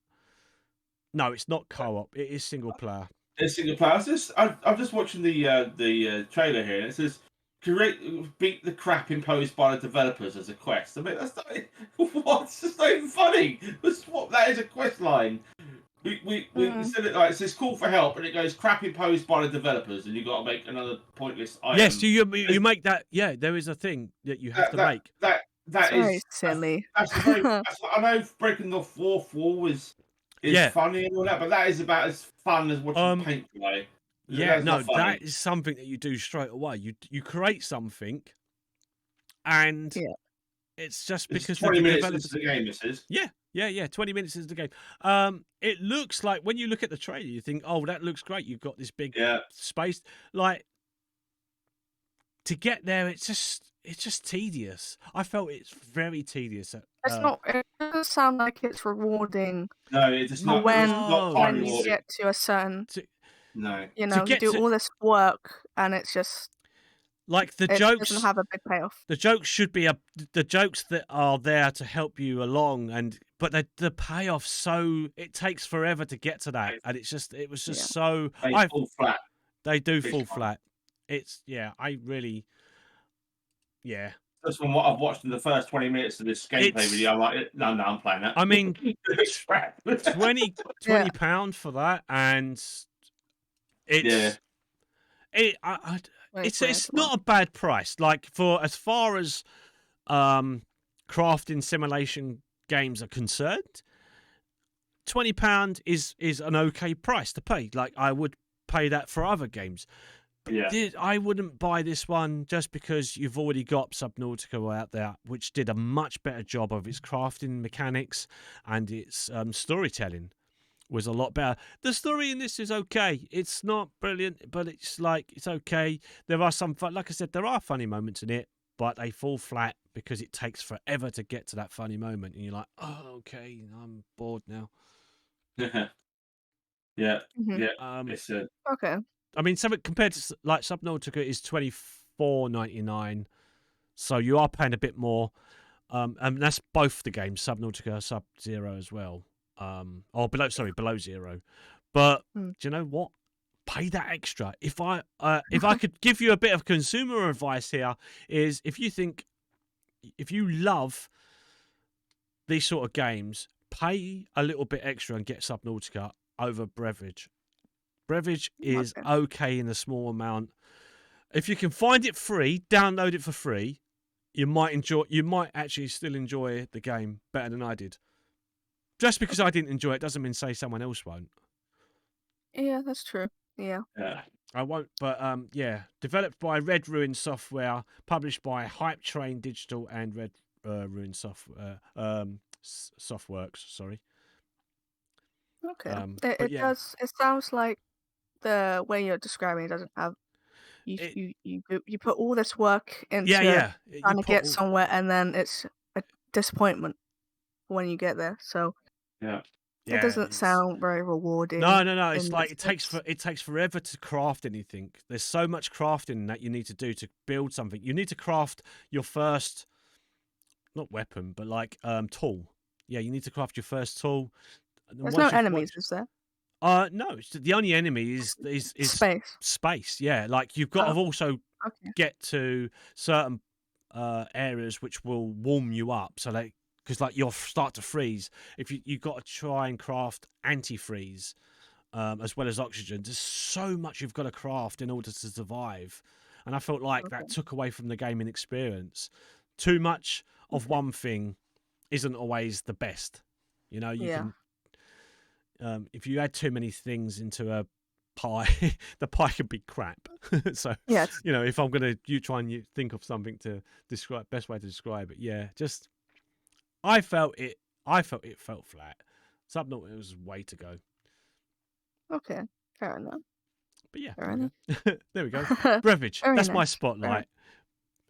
No, it's not co-op. It is single player.
It's single player. I'm just watching the trailer here, and it says beat the crap imposed by the developers as a quest. I mean, that's not what. It's just not even funny. That is a quest line. We said it like it says call for help, and it goes crap imposed by the developers, and you got to make another pointless item.
Yes, you make that. Yeah, there is a thing that you have to make.
That is
very silly.
I know breaking the fourth wall is funny and all that, but that is about as fun as watching paint dry.
Yeah, no, that is something that you do straight away. You create something, and it's just because
20 minutes into the game. This is
20 minutes into the game. It looks like when you look at the trailer, you think, "Oh, that looks great." You've got this big space. Like to get there, it's just tedious. I felt it's very tedious.
It's not. It doesn't sound like it's rewarding.
No, it's not.
When you get to a certain. You do all this work, and it's just.
Like the jokes
doesn't have a big payoff.
The jokes should be the jokes that are there to help you along, but the payoff it takes forever to get to that, and it was just so
they fall flat.
They do fall flat. It's I really
That's from what I've watched in the first 20 minutes of this gameplay video. I'm like, no, I'm playing that.
I mean, £20 for that, and it's It's not a bad price. Like for as far as crafting simulation games are concerned, £20 is an okay price to pay. Like I would pay that for other games.
Yeah.
I wouldn't buy this one just because you've already got Subnautica out there, which did a much better job of its crafting mechanics and its storytelling was a lot better. The story in this is okay. It's not brilliant, but it's okay. There are some fun, like I said, there are funny moments in it, but they fall flat because it takes forever to get to that funny moment, and you're like, oh, okay, I'm bored now.
Yeah.
Mhm.
Yeah. It's
Okay.
I mean, something compared to like Subnautica is $24.99, so you are paying a bit more. And that's both the games, Subnautica, Sub-Zero as well. Or below zero. But
Mm.
do you know what? Pay that extra. If I could give you a bit of consumer advice here, is if you love these sort of games, pay a little bit extra and get Subnautica over Breathage. Breathage is okay in a small amount. If you can find it free, download it for free. You might actually still enjoy the game better than I did. Just because I didn't enjoy it doesn't mean say someone else won't.
Yeah, that's true. Yeah.
I won't, but yeah. Developed by Red Ruin Software, published by Hype Train Digital and Red Ruin Software, Softworks. Sorry.
Okay.
But
It
yeah,
does. It sounds like the way you're describing it doesn't have
it,
you put all this work into
yeah. You
trying to
put
get somewhere, and then it's a disappointment when you get there. So
yeah.
it doesn't sound very rewarding.
No. It's
in
like
this
it takes forever to craft anything. There's so much crafting that you need to do to build something. You need to craft your first, not weapon, but like tool. Yeah, you need to craft your first tool. And
There's no enemies, is there?
No. The only enemy is
Space.
space. Yeah, like you've got
Oh,
to also
okay.
get to certain areas which will warm you up, so like because like you'll start to freeze. If you've got to try and craft antifreeze as well as oxygen. There's so much you've got to craft in order to survive, and I felt like that
Okay.
took away from the gaming experience. Too much of one thing isn't always the best. You know, you
Yeah.
can if you add too many things into a pie, the pie can be crap. So
Yeah.
you know, if I'm gonna try and think of something to describe, best way to describe it, yeah, just I felt it felt flat. Subnautica was way to go.
Okay. Fair enough.
But yeah,
Fair enough.
there we go. Breathage.
Very
That's my
nice.
spotlight.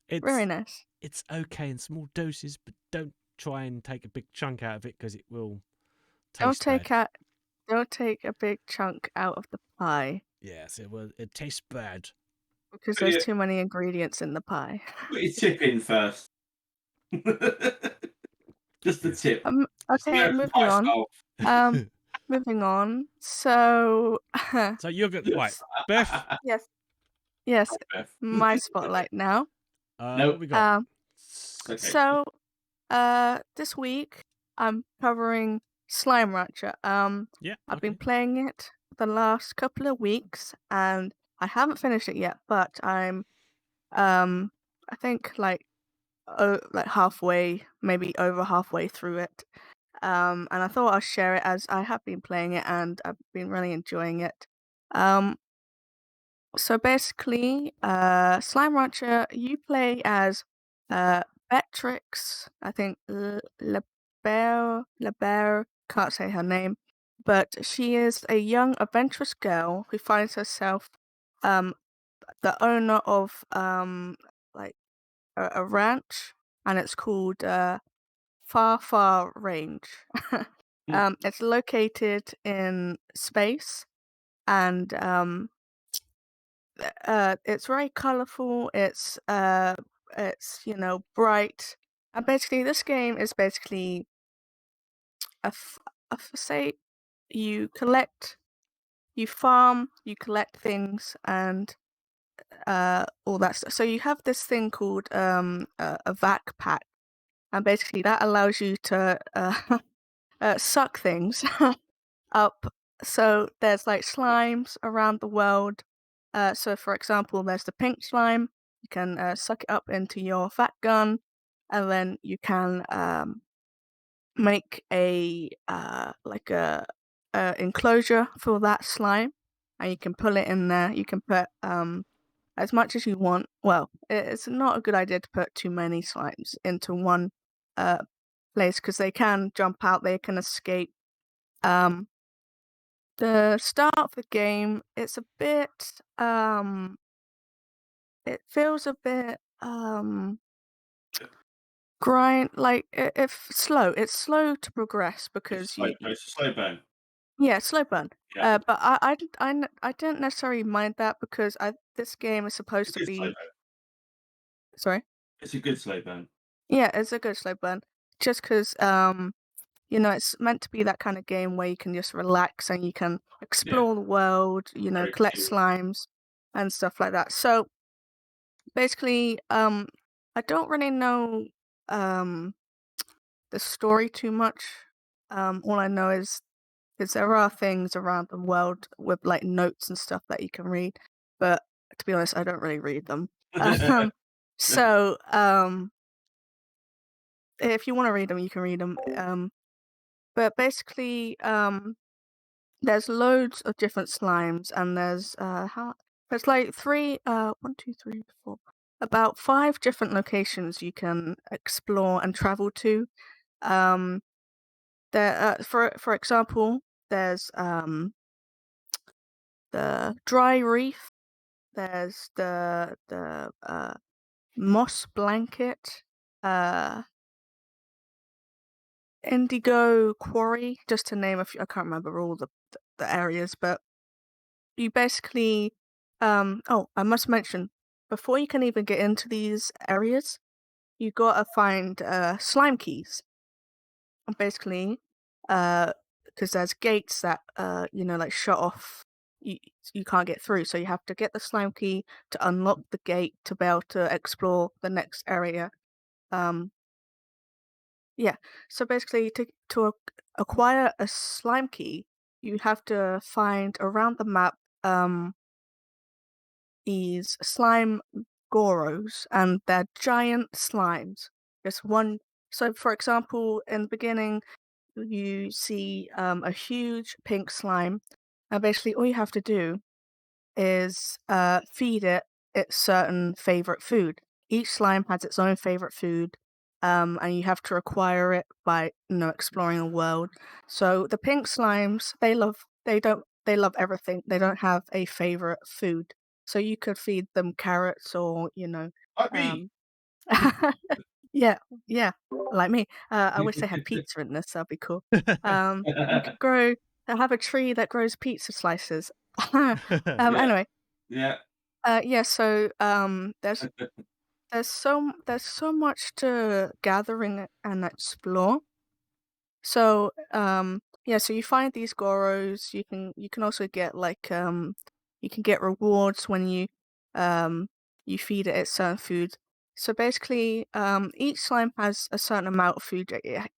Very nice.
It's okay in small doses, but don't try and take a big chunk out of it because it will taste bad.
Don't take a big chunk out of the pie
Yes, it tastes bad.
because
Put
there's
your,
too many ingredients in the pie.
put your tip in first. Just the
Yes.
tip.
Okay, moving on. Moving on. So,
So you're good, right, Beth?
yes,
Beth.
my spotlight now.
Nope.
What we got?
Okay.
So, this week I'm covering Slime Rancher.
Yeah.
I've been playing it the last couple of weeks, and I haven't finished it yet, but I'm, I think like halfway, maybe over halfway through it. And I thought I'll share it as I have been playing it and I've been really enjoying it. So basically, Slime Rancher, you play as Beatrix, I think Leber, can't say her name, but she is a young adventurous girl who finds herself um, the owner of like a ranch, and it's called Far Range. It's located in space, and it's very colorful. It's bright, and basically this game is basically say you farm, you collect things, and all that stuff. So you have this thing called a vac pack, and basically that allows you to suck things up. So there's like slimes around the world. So for example, there's the pink slime. You can suck it up into your fat gun, and then you can make a enclosure for that slime, and you can pull it in there. You can put as much as you want. Well, it's not a good idea to put too many slimes into one place because they can jump out, they can escape. The start of the game, it's a bit it feels a bit grind like if slow. It's slow to progress because
It's a slow burn.
yeah, slow burn.
Yeah,
But I didn't necessarily mind that because this game is supposed
it's
to
a good slow
be
burn.
sorry.
It's a good slow burn.
Yeah, it's a good slow burn. Just because it's meant to be that kind of game where you can just relax and you can
Yeah,
explore the world,
very
collect
chill.
slimes and stuff like that. So basically, I don't really know um the story too much. All I know is there are things around the world with like notes and stuff that you can read, but to be honest, I don't really read them. Um, so if you want to read them, you can read them. But basically, there's loads of different slimes, and there's like one, two, three, four, about 5 different locations you can explore and travel to. Um, for example, there's the dry reef. There's the moss blanket, uh, indigo quarry, just to name a few. I can't remember all the areas, but you basically oh, I must mention, before you can even get into these areas, you gotta find slime keys. And basically, because there's gates that like shut off. You you can't get through, so you have to get the slime key to unlock the gate to be able to explore the next area. Um, yeah. So basically, acquire a slime key, you have to find around the map these slime goros, and they're giant slimes. Just one. So, for example, in the beginning, you see a huge pink slime, and basically all you have to do is feed it its certain favorite food. Each slime has its own favorite food, and you have to acquire it by exploring the world. So the pink slimes, they love everything. They don't have a favorite food. So you could feed them carrots or
Like me.
um, yeah, yeah, like me. I wish they had pizza in this. That'd be cool. You could have a tree that grows pizza slices.
Yeah,
Anyway,
yeah.
yeah. So there's so much to gather and explore. So yeah. So you find these goros. You can also get like you can get rewards when um you feed it its certain food. So basically, each slime has a certain amount of food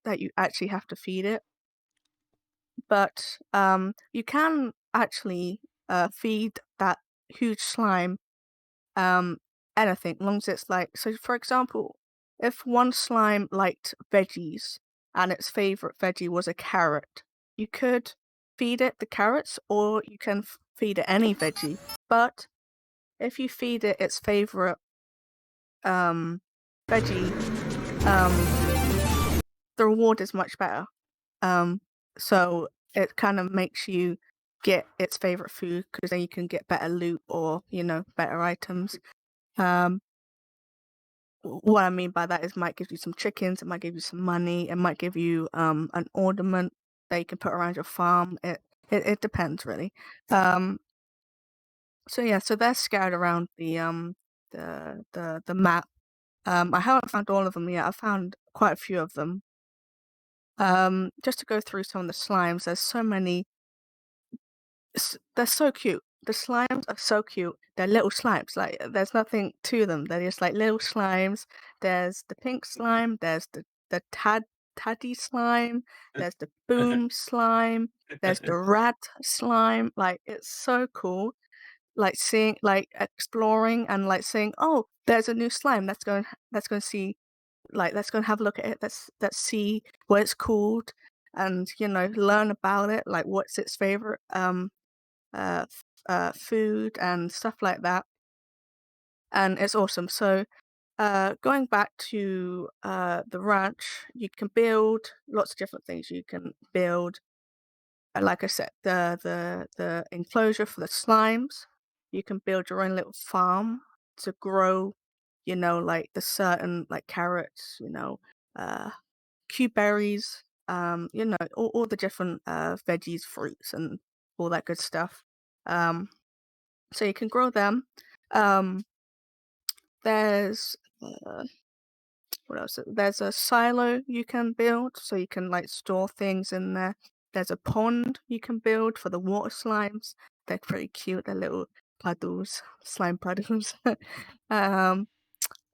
that you actually have to feed it. But you can actually feed that huge slime um, anything, as long as it's like. So, for example, if one slime liked veggies and its favorite veggie was a carrot, you could feed it the carrots, or you can feed it any veggie. But if you feed it its favorite um, veggie, the reward is much better. Um, so it kind of makes you get its favorite food because then you can get better loot or better items. Um, what I mean by that is, it might give you some chickens, it might give you some money, it might give you an ornament that you can put around your farm. It depends really. Um, so yeah, so they're scattered around the map. I haven't found all of them yet. I've found quite a few of them. Just to go through some of the slimes, there's so many. They're so cute. The slimes are so cute. They're little slimes. Like there's nothing to them. They're just like little slimes. There's the pink slime. There's the taddy slime. There's the boom slime. There's the rat slime. Like it's so cool. Like seeing, like exploring, and like saying, "Oh, there's a new slime. Let's go and see. Like let's go and have a look at it. Let's see what it's called, and learn about it. Like what's its favorite food and stuff like that." and it's awesome. So, going back to the ranch, you can build lots of different things. You can build, like I said, the enclosure for the slimes. You can build your own little farm to grow, like the certain like carrots, uh, cuberries, all the different veggies, fruits, and all that good stuff. Um, so you can grow them. Um, there's what else? There's a silo you can build, so you can like store things in there. There's a pond you can build for the water slimes. They're pretty cute. They're little puddles, slime puddles. um,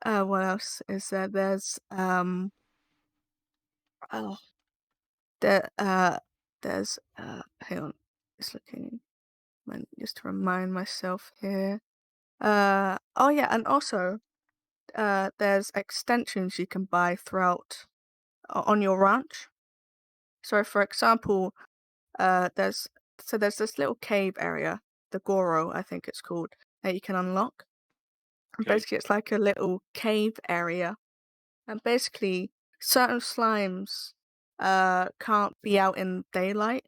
what else is there? Oh, there, there's hang on, just looking, just to remind myself here. Oh yeah, and also there's extensions you can buy throughout on your ranch. So, for example, there's there's this little cave area, the Goro, I think it's called, that you can unlock. And
Okay.
basically, it's like a little cave area, and basically, certain slimes can't be out in daylight,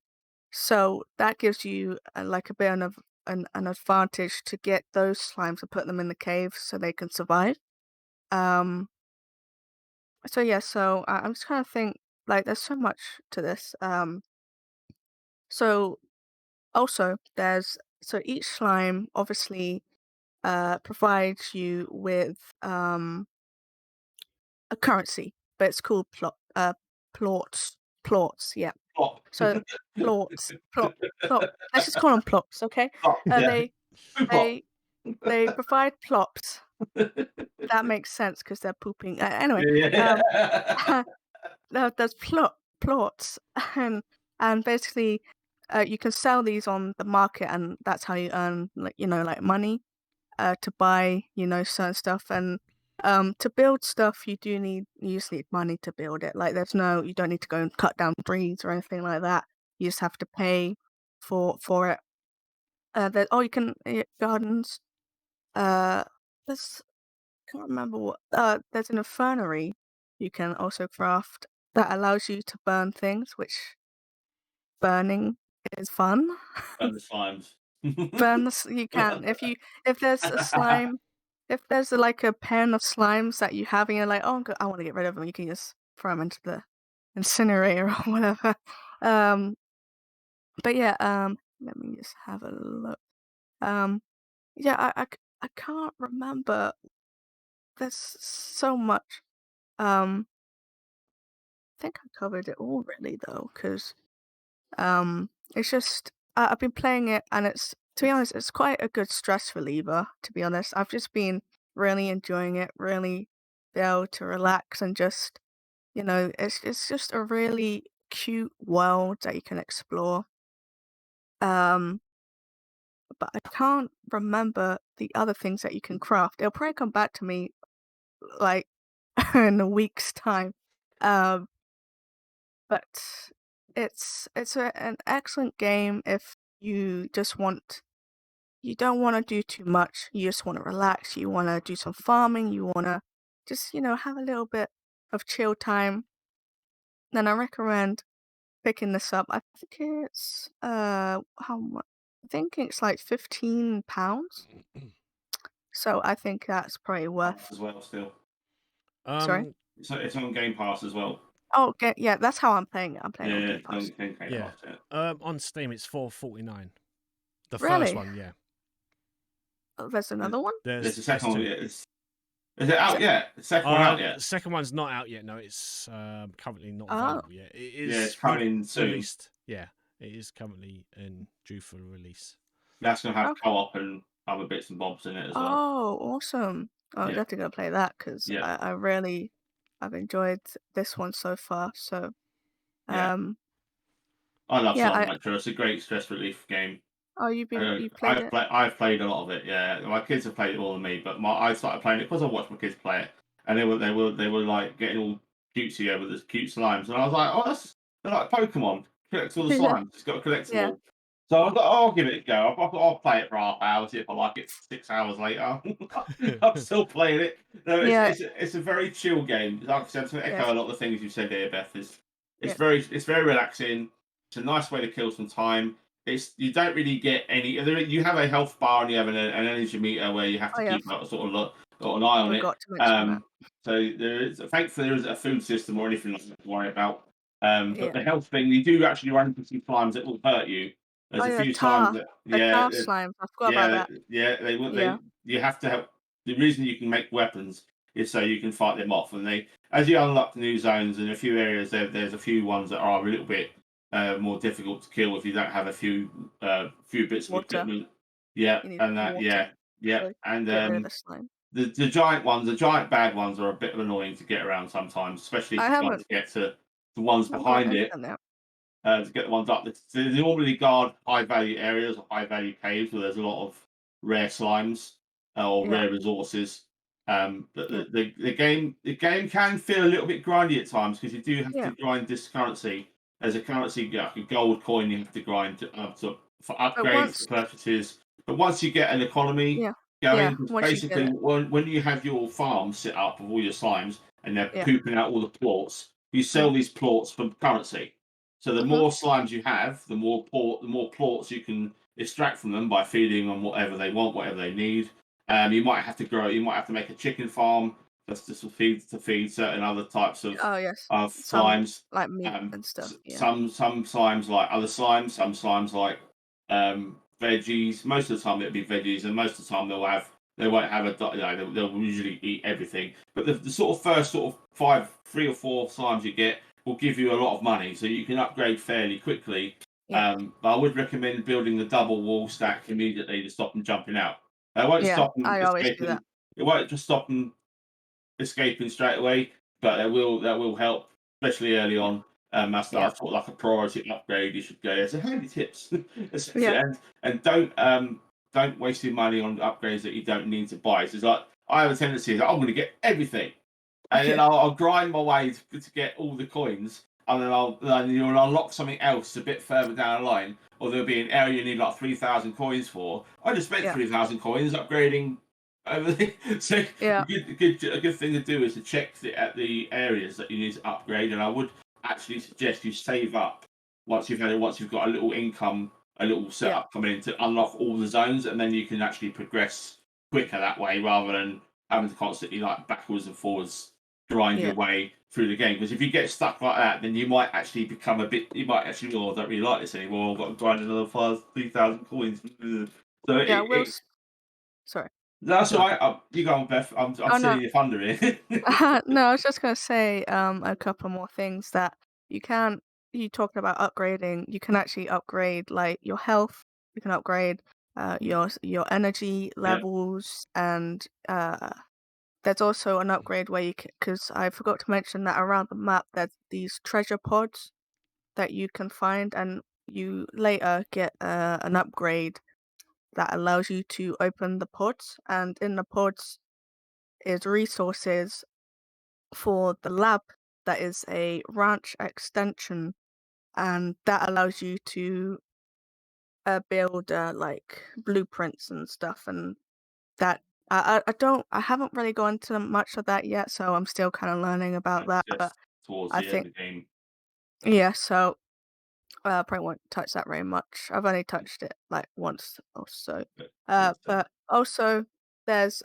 so that gives you like a bit of an advantage to get those slimes and put them in the cave so they can survive. Um, so yeah, so I'm just trying to think, like, there's so much to this. So also there's so each slime obviously provides you with a currency, but it's called plots. Plots, yeah.
Plop.
So plot. Let's just call them plots, okay?
Plop.
Uh,
Yeah.
they
Plop.
they they provide plops. That makes sense because they're pooping. Anyway,
Yeah.
there's plots, and basically, you can sell these on the market, and that's how you earn like money to buy certain stuff. And to build stuff, you just need money to build it. Like you don't need to go and cut down trees or anything like that. You just have to pay for it. You can gardens. Uh, there's can't remember what. There's an infirmary you can also craft that allows you to burn things, which burning is fun.
And the slimes.
You can if there's a slime, if there's like a pen of slimes that you have and you're like, oh, I want to get rid of them, you can just throw them into the incinerator or whatever. Um, but yeah, let me just have a look. Um, yeah, I can't remember. There's so much. I think I covered it all really though, because it's just I've been playing it and it's to be honest, it's quite a good stress reliever. To be honest, I've just been really enjoying it, really be able to relax and just it's just a really cute world that you can explore. Um, but I can't remember the other things that you can craft. It'll probably come back to me like in a week's time. Um, but an excellent game if you don't want to do too much. You just want to relax. You want to do some farming. You want to just have a little bit of chill time. Then I recommend picking this up. I think it's how much? I think it's like £15. So I think that's probably worth.
As well, still.
Sorry.
It's on Game Pass as well.
Oh, yeah, that's how I'm playing it. I'm playing on Game Pass.
Game
Yeah.
Pass, yeah.
On Steam, it's $4.49. The
Really?
first one, yeah.
Oh, there's another one?
There's the second one.
two.
Is it out yet? The second one out yet?
The second one's not out yet. No, it's currently not
Oh.
available yet. It is.
Yeah, it's coming soon.
Released. Yeah, it is currently due for release.
That's gonna have
Okay.
co-op and other bits and bobs in it as well.
Oh, awesome. Oh,
Yeah.
I have to go play that because
Yeah.
I've enjoyed this one so far. So,
Yeah. I love
yeah,
Slime Rancher. It's a great stress relief game.
oh, you played it?
I've played a lot of it. Yeah, my kids have played it more than me, but I started playing it because I watched my kids play it, and they were like getting all cutesy over the cute slimes, and I was like, oh, they're like Pokemon. Collect all the
Yeah.
slimes. It's got to collect them
Yeah.
all. So I'll give it a go. I'll play it for half hour, see if I like it 6 hours later. I'm still playing it. No,
Yeah,
it's a very chill game. Like I said, to echo
yes,
a lot of the things you said here, Beth.
yeah.
It's very relaxing. It's a nice way to kill some time. It's you don't really get any. You have a health bar and you have an energy meter where you have
Oh
to
yeah,
keep sort of got an eye on it.
forgot to mention that.
So there is thankfully there isn't a food system or anything like that to worry about. But
Yeah.
the health thing, you do actually run into some slimes that will hurt you. There's
Oh
a
yeah,
few times
tar.
that
The tar slimes. I forgot about that.
they will
Yeah,
they you have to have the reason you can make weapons is so you can fight them off, and they as you unlock new zones in a few areas there's a few ones that are a little bit more difficult to kill if you don't have a few bits of
water.
equipment. Yeah,
You need
and that
water
yeah,
to
and
get rid of the slime.
the giant ones, the giant bad ones are a bit annoying to get around sometimes, especially
I
if you want
haven't.
to get to the ones
I haven't got
behind
any
it
of them.
to get the ones up. They normally guard high value areas or high value caves where there's a lot of rare slimes or
Yeah,
rare resources. But
yeah,
the game can feel a little bit grindy at times because you do have
yeah.
to grind this currency. There's a currency like a gold coin you have to grind for
But
upgrades for
once,
purchases. But once you get an economy
yeah, yeah.
going, 'cause
Once you get
basically
it,
when you have your farm set up of all your slimes and they're
yeah.
pooping out all the plots, you
Mm.
sell these plots for currency. So the
Mhm.
more slimes you have, the more plots you can extract from them by feeding them whatever they want, whatever they need. You might have to grow. You might have to make a chicken farm just to feed certain other types
Oh yes.
of
Some
slimes.
like meat and stuff. Yeah,
Some slimes like other slimes. Some slimes like veggies. Most of the time it'll be veggies, and most of the time they won't have they'll usually eat everything. But the sort of first sort of three or four slimes you get will give you a lot of money, so you can upgrade fairly quickly.
yeah,
But I would recommend building the double wall stack immediately to stop them jumping out. It won't
yeah.
stop them
I always do that.
escaping. It won't just stop them escaping straight away, but that will help, especially early
Yeah,
on. That's
yeah,
sort of like a priority upgrade. You should go. It's a handy tips,
yeah,
and don't waste your money on upgrades that you don't need to buy. So it's like I have a tendency that I'm going to get everything, and then
yeah,
I'll grind my way to get all the coins, and then you'll unlock something else a bit further down the line, or there'll be an area you need like 3,000 coins for. I just spent
yeah,
3,000 coins upgrading everything. So
yeah,
a good thing to do is to check at the areas that you need to upgrade, and I would actually suggest you save up once you've got a little income, a little
yeah,
setup coming in to unlock all the zones, and then you can actually progress quicker that way rather than having to constantly like backwards and forwards grind
yeah.
your way through the game. Because if you get stuck like that, then you might actually become a bit. You might actually, oh, I don't really like this anymore. I've got to grind another 3,000 coins. So
Yeah,
it
sorry.
that's
Go
all
on.
right. You go on, Beth. I'm
Oh no.
stealing your thunder here.
No, I was just gonna say a couple more things that you can. You talking about upgrading? You can actually upgrade like your health. You can upgrade your energy
Yeah.
levels, and there's also an upgrade where you can. Because I forgot to mention that around the map there's these treasure pods that you can find, and you later get an upgrade that allows you to open the pods, and in the pods is resources for the lab that is a ranch extension, and that allows you to build like blueprints and stuff, and that I haven't really gone into much of that yet, so I'm still kind of learning about
That's
that. But
just towards
I
the end
think
of the game.
yeah, so probably won't touch that very much. I've only touched it like once or so.
But it's
But also there's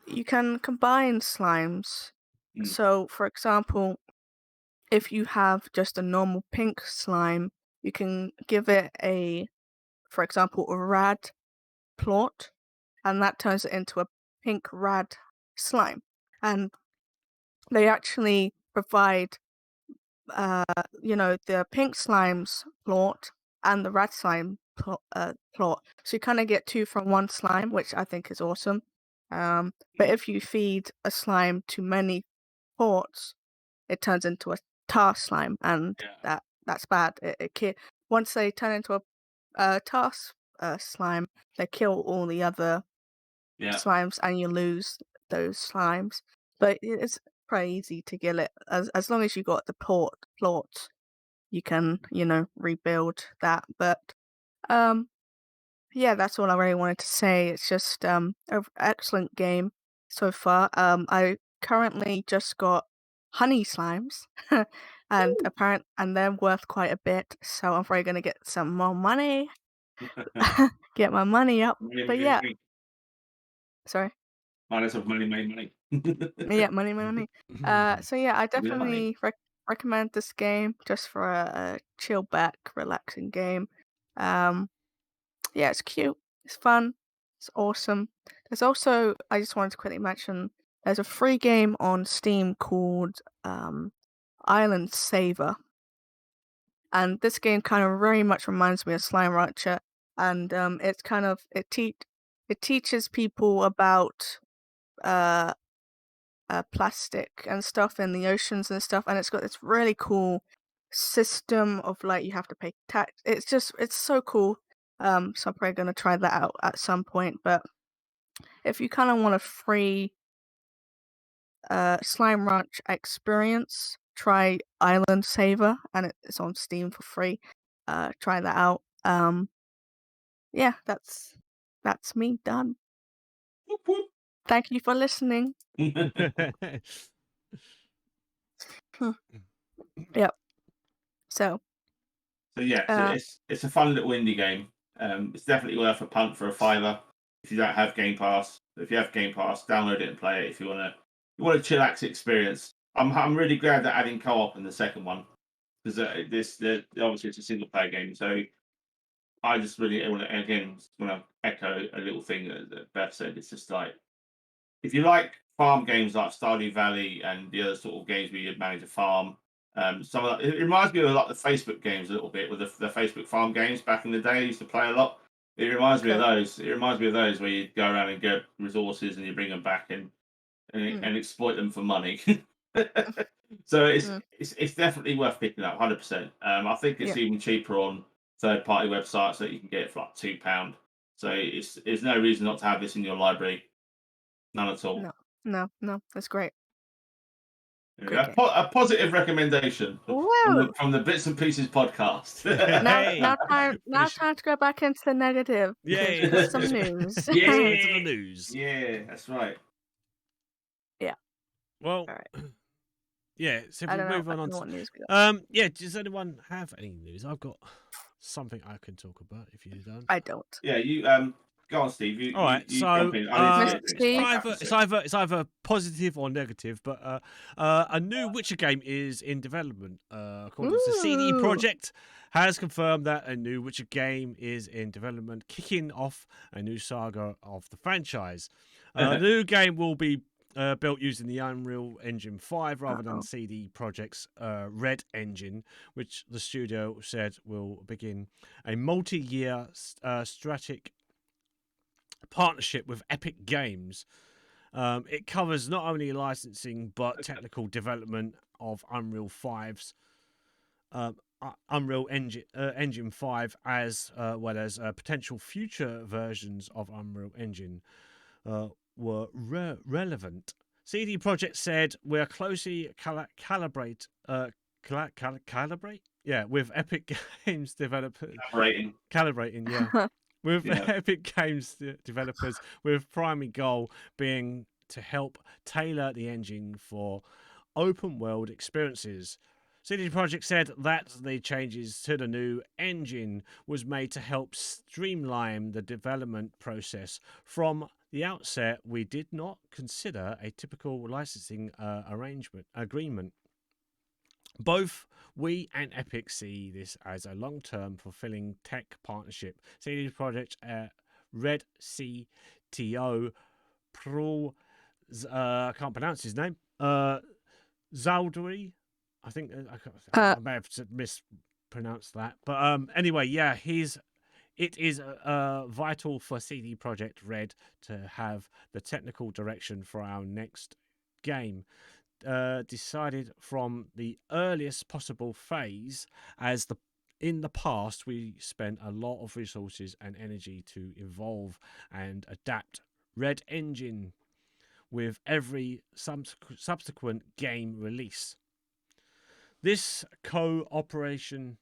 you can combine slimes.
mm,
So for example, if you have just a normal pink slime, you can give it for example, a rad plot, and that turns it into a pink rad slime. And they actually provide, uh, the pink slime's plot and the rad slime plot. So you kind of get two from one slime, which I think is awesome. But
mm,
if you feed a slime too many ports, it turns into a tar slime, and
yeah,
that's bad. Once they turn into a tar slime, they kill all the other
yeah,
slimes, and you lose those slimes. But it's pretty easy to kill it as long as you got the plot. you can, rebuild that. But yeah, that's all I really wanted to say. It's just an excellent game so far. I currently just got honey slimes, and they're worth quite a bit. So I'm probably gonna get some more money, get my money up. But yeah, sorry.
Minus of money, money.
Yeah, money, money. So yeah, I
Yeah, money.
definitely recommend this game just for a chill back, relaxing game. Um, yeah, it's cute, it's fun, it's awesome. There's also, I just wanted to quickly mention, there's a free game on Steam called Island Saver, and this game kind of very much reminds me of Slime Rancher, and it's kind of it teaches people about uh plastic and stuff in the oceans and stuff, and it's got this really cool system of like you have to pay tax. It's so cool. So I'm probably gonna try that out at some point. But if you kind of want a free Slime Ranch experience, try Island Saver, and it's on Steam for free. Try that out. Yeah, that's me done.
Whoop, whoop.
Thank you for listening. Yep. So
So yeah, it's a fun little indie game. It's definitely worth a punt for a $5 if you don't have Game Pass. If you have Game Pass, download it and play it if you want a chillax experience. I'm really glad they're adding co-op in the second one because obviously it's a single player game. So I just really want to echo a little thing that Beth said. It's just like if you like farm games like Stardew Valley and the other sort of games where you manage a farm, it reminds me of like the Facebook games a little bit with the Facebook farm games back in the day. I used to play a lot. It reminds me of those. It reminds me of those where you go around and get resources and you bring them back and exploit them for money. So it's definitely worth picking up, 100%. I think it's even cheaper on third-party websites that you can get it for like £2. So there's no reason not to have this in your library. None at all.
No, that's great.
A positive recommendation from the Bits and Pieces podcast.
Now time to go back into the negative.
Yay!
We've got some news.
Yeah,
into the news.
Yeah, that's right.
Yeah.
Well,
right.
Yeah. So if we move on
what news we got.
yeah. Does anyone have any news? I've got something I can talk about. If you don't,
I don't.
Yeah, you go on, Steve.
All right.
You
so
jump in.
it's either positive or negative, but a new Witcher game is in development. According to CD Projekt, has confirmed that a new Witcher game is in development, kicking off a new saga of the franchise. The new game will be built using the Unreal Engine 5 rather than CD Projekt's Red Engine, which the studio said will begin a multi-year strategic partnership with Epic Games. It covers not only licensing but technical development of Unreal 5's Unreal Engine 5 as well as potential future versions of Unreal Engine were relevant. CD Projekt said we're closely calibrate with Epic Games developers calibrating with Epic Games developers, with primary goal being to help tailor the engine for open world experiences. CD Projekt said that the changes to the new engine was made to help streamline the development process. From the outset, we did not consider a typical licensing agreement. Both we and Epic see this as a long-term, fulfilling tech partnership. CD Projekt Red CTO Pro, I can't pronounce his name, Zalduri. I think I may have mispronounced that, but anyway, yeah, it is vital for CD Projekt Red to have the technical direction for our next game decided from the earliest possible phase, as in the past we spent a lot of resources and energy to evolve and adapt Red Engine with every subsequent game release. This cooperation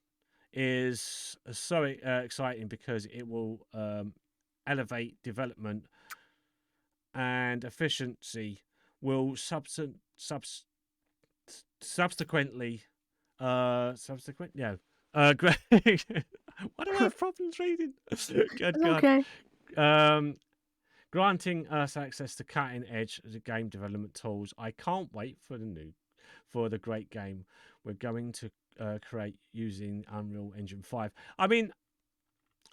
is so exciting because it will elevate development and efficiency. Will subsequently Greg, why do I have problems reading? Good God.
Okay.
Granting us access to cutting edge game development tools. I can't wait for the great game we're going to create using Unreal Engine 5. I mean,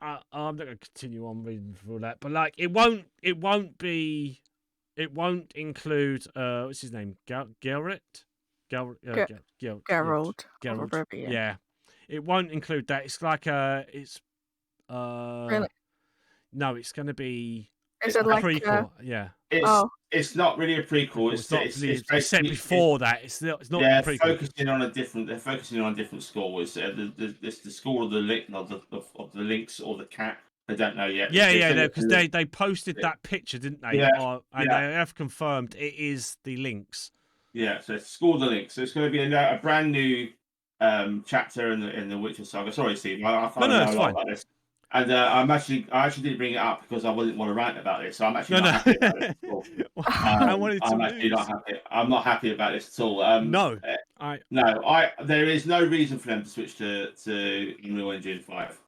I'm not going to continue on reading through that, but like it won't include what's his name, Gerrit.
Geralt.
Geralt.
Yeah.
Yeah, it won't include that. It's like
Really?
no, it's going to be
Is
It's
it
a
like
prequel. Yeah,
it's not really a prequel.
it's not.
It's
It's set
basically
before that. It's not a
they're
prequel.
focusing on a different. They're focusing on a different school. It's the school of the link of the lynx or the cat. I don't know yet.
Yeah, because they posted that picture, didn't they?
Yeah,
And they have confirmed it is the Lynx.
Yeah, so it's School of the Lynx. So it's going to be a brand new chapter in the Witcher saga. Sorry, Steve, I can't know a lot about this. And I actually didn't bring it up because I didn't want to rant about this. So I'm actually not happy about this at all. I'm actually not happy. I'm not happy about this at all. There is no reason for them to switch to Unreal Engine 5.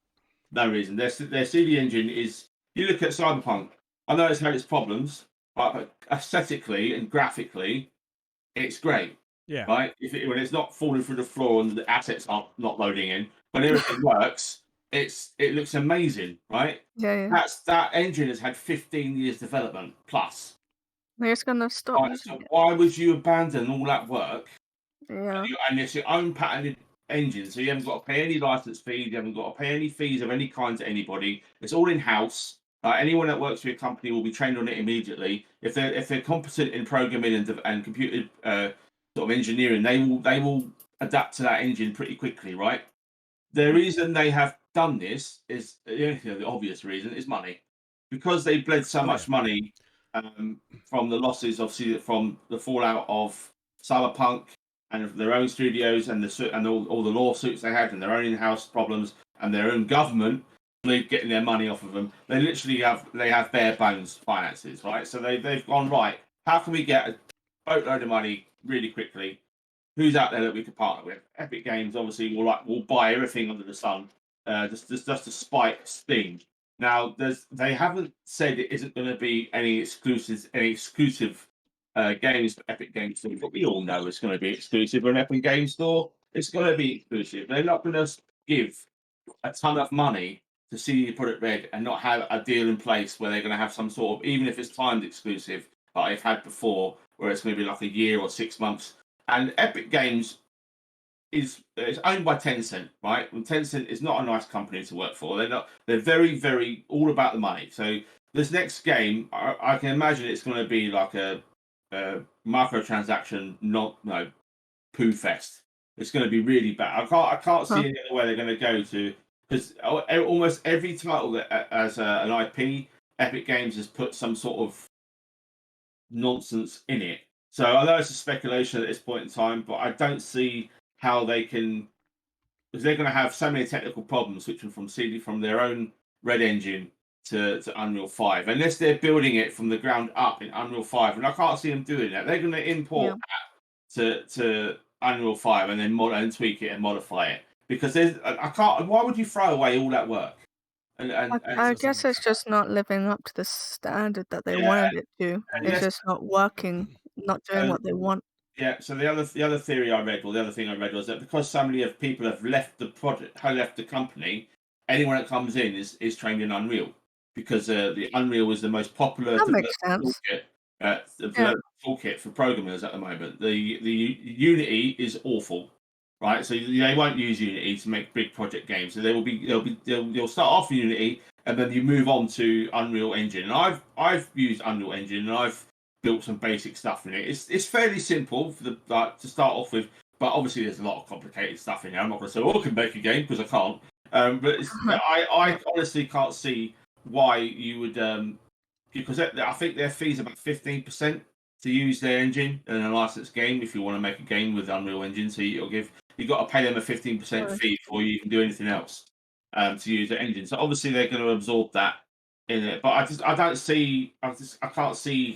No reason. Their CD engine is. You look at Cyberpunk. I know it's had its problems, but aesthetically and graphically, it's great.
Yeah.
Right. When it's not falling through the floor and the assets are not loading in, when everything works, it looks amazing. Right.
Yeah.
That engine has had 15 years development plus.
They're just gonna stop.
Right, so why would you abandon all that work?
Yeah.
And it's your own patented engine, so you haven't got to pay any license fees, you haven't got to pay any fees of any kind to anybody. It's all in house. Anyone that works for your company will be trained on it immediately. If they're competent in programming and computer sort of engineering, they will adapt to that engine pretty quickly, right? The reason they have done this is the obvious reason is money, because they bled so much money from the losses, obviously from the fallout of Cyberpunk and their own studios and all the lawsuits they had and their own in-house problems and their own government getting their money off of them. They literally have bare bones finances, right? So they've gone, right, how can we get a boatload of money really quickly? Who's out there that we could partner with? Epic Games obviously will buy everything under the sun, just to spite Steam. Now they haven't said it isn't going to be any exclusive games for Epic Games Store, but we all know it's going to be exclusive on Epic Games Store. It's going to be exclusive. They're not going to give a ton of money to see you put it red and not have a deal in place where they're going to have some sort of, even if it's timed exclusive, that I've had before, where it's going to be like a year or 6 months. And Epic Games is owned by Tencent, right? And Tencent is not a nice company to work for. They're very, very all about the money. So this next game, I can imagine it's going to be like a microtransaction, poo fest. It's going to be really bad. I can't see any other way they're going to go to, because almost every title that as an IP, Epic Games has put some sort of nonsense in it. So I know it's a speculation at this point in time, but I don't see how they can, because they're going to have so many technical problems switching from their own Red Engine to Unreal 5, unless they're building it from the ground up in Unreal 5, and I can't see them doing that. They're going to import that to Unreal 5 and then tweak it and modify it, because I can't. Why would you throw away all that work?
I guess it's just not living up to the standard that they wanted it to. It's just not working, not doing what they want.
Yeah. So the other theory I read, or the other thing I read, was that because so many of people have left the project, have left the company, anyone that comes in is trained in Unreal, because the Unreal is the most popular toolkit for programmers at the moment. The Unity is awful, right? So they won't use Unity to make big project games. So they'll start off in Unity and then you move on to Unreal Engine. And I've used Unreal Engine and I've built some basic stuff in it. It's fairly simple to start off with, but obviously there's a lot of complicated stuff in here. I'm not going to say, I can make a game, because I can't. But I honestly can't see why you would, because I think their fees about 15% to use their engine in a licensed game if you want to make a game with Unreal Engine. So you'll give you've got to pay them a 15% fee before you can do anything else to use the engine. So obviously they're going to absorb that in it. But I can't see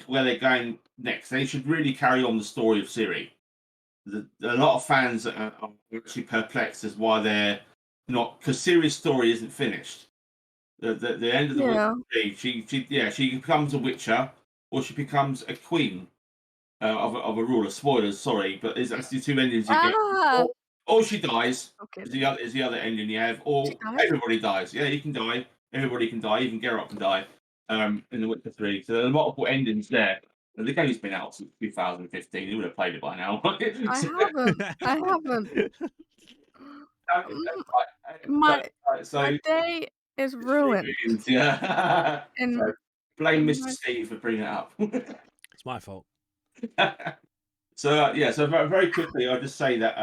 where they're going next. They should really carry on the story of Ciri. A lot of fans are actually perplexed as why they're not, because Ciri's story isn't finished. The end of the Witcher, she becomes a Witcher, or she becomes a queen of a ruler. Spoilers, sorry, but that's the two endings you get. Or she dies.
Okay.
Is the other ending you have, or everybody dies. Yeah, you can die. Everybody can die. Even Geralt can die. In the Witcher 3, so there are multiple endings there. And the game's been out since 2015. You would have played it by now.
I haven't. My day is ruined.
Yeah.
And
blame Mr. Steve for bringing it up.
It's my fault.
So very quickly, I'll just say that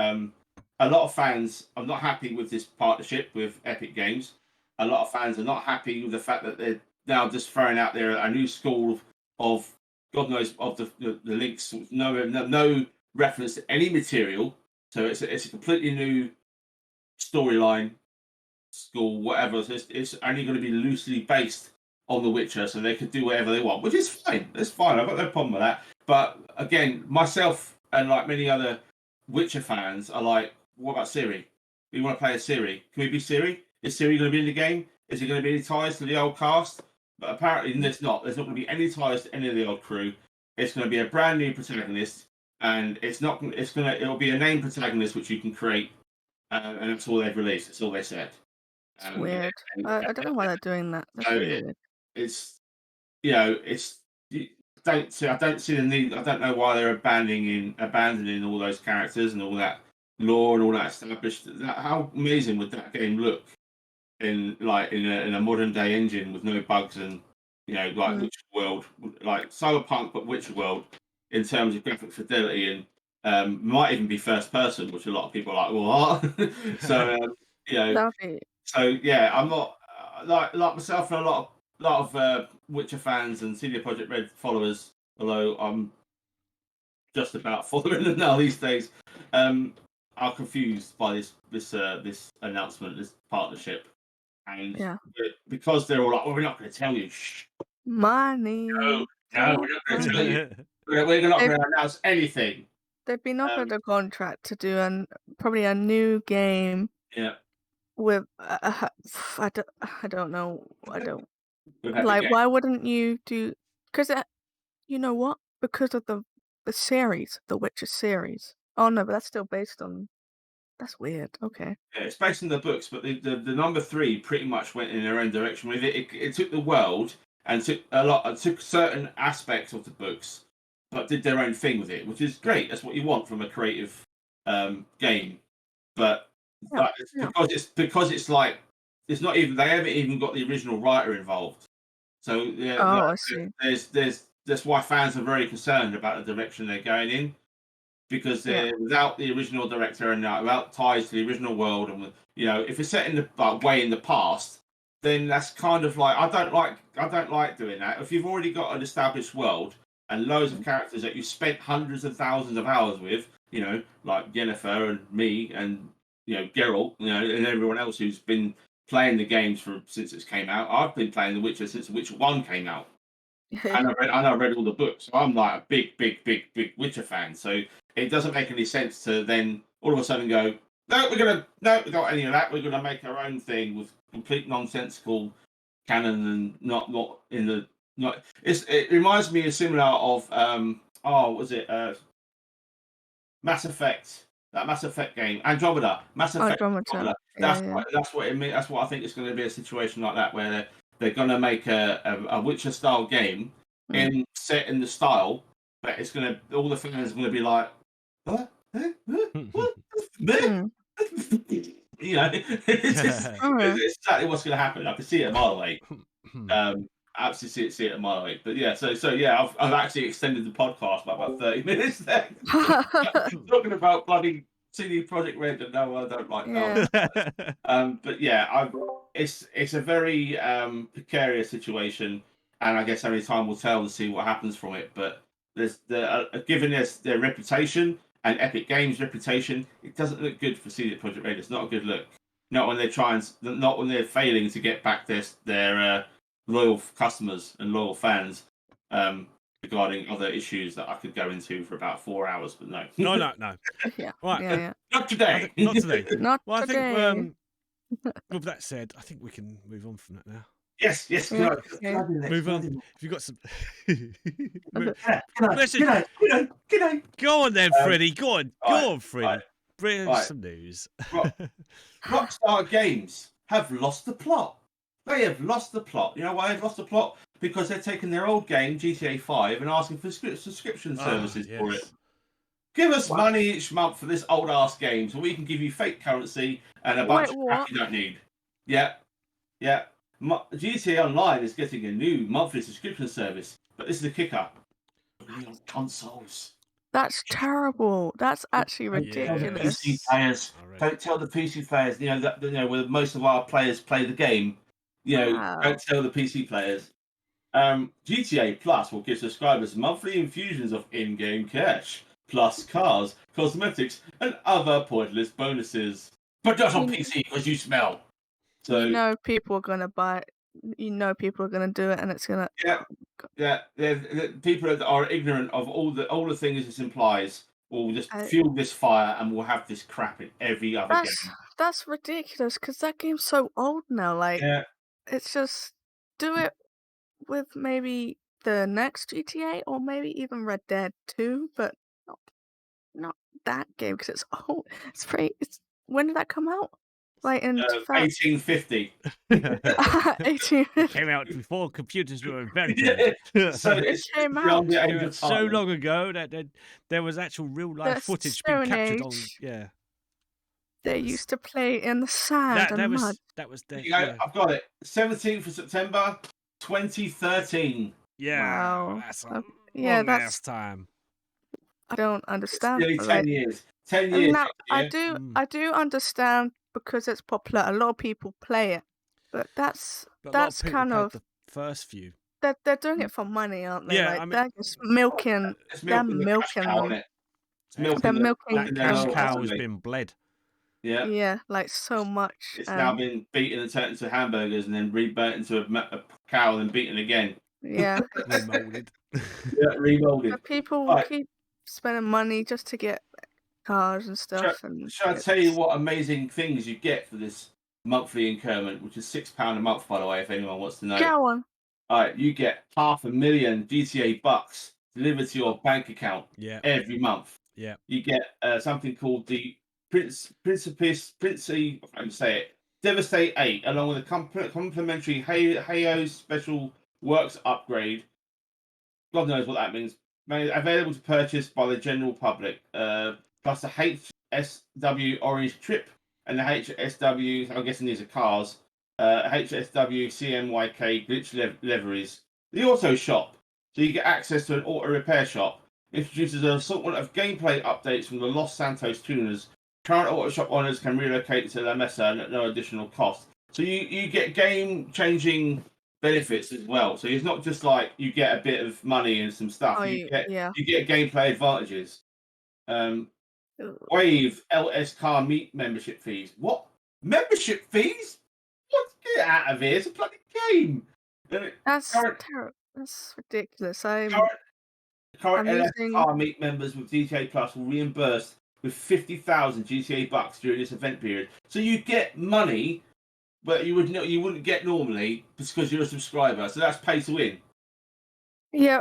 a lot of fans are not happy with this partnership with Epic Games. A lot of fans are not happy with the fact that they're now just throwing out there a new school of God knows of the links, no reference to any material. So it's a completely new storyline, school, whatever. So it's only going to be loosely based on The Witcher, so they could do whatever they want, which is fine. That's fine. I've got no problem with that. But again, myself and like many other Witcher fans are like, what about Ciri? We want to play as Ciri. Can we be Ciri? Is Ciri going to be in the game? Is there going to be any ties to the old cast? But apparently there's not. There's not going to be any ties to any of the old crew. It's going to be a brand new protagonist, and it'll be a named protagonist which you can create, and that's all they've released. That's all they said.
It's weird. I don't know why they're doing that. That's really weird.
It's I don't see the need. I don't know why they're abandoning all those characters and all that lore and all that established. How amazing would that game look in a modern day engine with no bugs and Witcher World, like Cyberpunk but Witcher World in terms of graphic fidelity and might even be first person, which a lot of people are like, what? So So yeah, I'm not like myself and a lot of Witcher fans and CD Projekt Red followers, although I'm just about following them now these days, are confused by this announcement, this partnership, and because they're all like, well, we're not going to tell you. Shh.
Money.
No, we're not going to tell you. We're not going to announce anything.
They've been offered a contract to do probably a new game.
Yeah.
With I don't know. I don't like. Why wouldn't you do? Because you know what? Because of the series, the Witcher series. Oh no, but that's still based on. That's weird. Okay.
Yeah, it's based on the books, but the number 3 pretty much went in their own direction with it. It took the world and took certain aspects of the books, but did their own thing with it, which is great. That's what you want from a creative game. But because it's like it's not even they haven't even got the original writer involved. So
I see.
That's why fans are very concerned about the direction they're going in, because they're without the original director and without ties to the original world, and if it's set in the way in the past, then that's kind of like I don't like doing that. If you've already got an established world and loads of characters that you spent hundreds of thousands of hours with, like Yennefer and me and Geralt, and everyone else who's been playing the games since it came out. I've been playing The Witcher since The Witcher 1 came out. And I read all the books. So I'm like a big Witcher fan. So it doesn't make any sense to then all of a sudden go, we got any of that. We're gonna make our own thing with complete nonsensical canon and not in the not. It reminds me of similar of was it Mass Effect. That Mass Effect game, Andromeda, Mass Effect. Andromeda. That's what it means. That's what I think it's going to be, a situation like that where they're going to make a Witcher style game set in the style, but it's going to all the fans are going to be like, what? What? It's exactly what's going to happen. I can see it a mile away. Absolutely see it a mile away. But yeah, so I've actually extended the podcast by about 30 minutes there. Talking about bloody CD Projekt Red and no, I don't like that. But yeah, it's a very precarious situation, and I guess only time will tell to see what happens from it. But there's given their reputation and Epic Games' reputation, it doesn't look good for CD Projekt Red. It's not a good look. Not when they're failing to get back their loyal customers and loyal fans. Regarding other issues that I could go into for about 4 hours, but no.
No.
Yeah.
Right.
Yeah.
Not today.
Not today.
Not
Well, I
today.
think with that said, I think we can move on from that now.
Yes. Can
Yeah,
I do next?
Move
Can I
on.
do
If you've got some,
Can I?
Go on then, Freddie. Go on, Freddie.
Right.
Bring us some news.
Rockstar Games have lost the plot. They have lost the plot. You know why they've lost the plot? Because they're taking their old game, GTA 5, and asking for subscription services for it. Give us money each month for this old ass game so we can give you fake currency and a bunch of crap you don't need. Yeah. GTA Online is getting a new monthly subscription service, but this is the kicker. Only on consoles.
That's terrible. That's actually ridiculous.
PC players. Don't tell the PC players. Where most of our players play the game. Don't tell the PC players. GTA Plus will give subscribers monthly infusions of in-game cash, plus cars, cosmetics, and other pointless bonuses. But just on PC because you smell. So
people are gonna buy it. People are gonna do it, and it's gonna.
Yeah. People that are ignorant of all the things this implies will just fuel this fire, and we'll have this crap in every other game.
That's ridiculous because that game's so old now. Like, it's just do it with maybe the next GTA or maybe even Red Dead 2, but not that game because it's old. When did that come out? Like in
1850.
1850.
Came out before computers were invented.
So
it came out
so long ago that there was actual real life footage being captured on. Yeah.
They used to play in the sand and mud.
That was there.
I've got it. 17th of September, 2013.
Yeah.
Wow.
That's last time.
I don't understand.
Nearly 10 years. 10 years.
Now, I do understand because it's popular. A lot of people play it, but that's kind of
the first few.
They're doing it for money, aren't they?
Yeah,
they're just milking. They're milking them.
They're milking
that cash cow has been bled.
Yeah, like so much.
It's now been beaten and turned into hamburgers, and then reburnt into a cow, and beaten again.
Yeah,
remolded.
Remolded.
But people keep spending money just to get cars and stuff.
Shall I tell you what amazing things you get for this monthly increment, which is £6 a month, by the way, if anyone wants to know.
Go on.
All right, you get 500,000 GTA bucks delivered to your bank account every month.
Yeah.
You get something called the Devastate 8, along with a complimentary Hayo Special Works upgrade. God knows what that means. Available to purchase by the general public. Plus the HSW Orange Trip and the HSW, I'm guessing these are cars, HSW CMYK glitch liveries. The auto shop. So you get access to an auto repair shop. Introduces an assortment of gameplay updates from the Los Santos tuners. Current auto shop owners can relocate to La Mesa at no additional cost. So you get game-changing benefits as well. So it's not just like you get a bit of money and some stuff. You get gameplay advantages. Waive LS car meet membership fees. What? Membership fees? What? Get out of here. It's a bloody game.
That's terrible. That's ridiculous.
Current LS car meet members with GTA Plus will reimburse with 50,000 GTA bucks during this event period. So you get money, but you wouldn't get normally because you're a subscriber. So that's pay to win.
Yeah,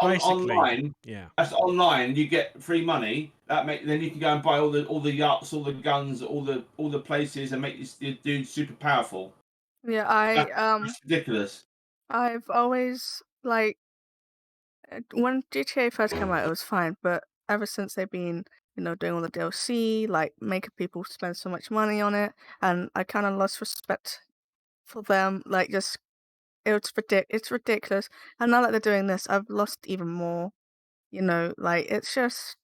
online. Yeah, that's online. You get free money. Then you can go and buy all the yachts, all the guns, all the places, and make your dude super powerful.
Yeah,
that's ridiculous.
I've always when GTA first came out, it was fine, but ever since they've been doing all the DLC, making people spend so much money on it, and I kind of lost respect for them. It's ridiculous. And now that they're doing this, I've lost even more. It's just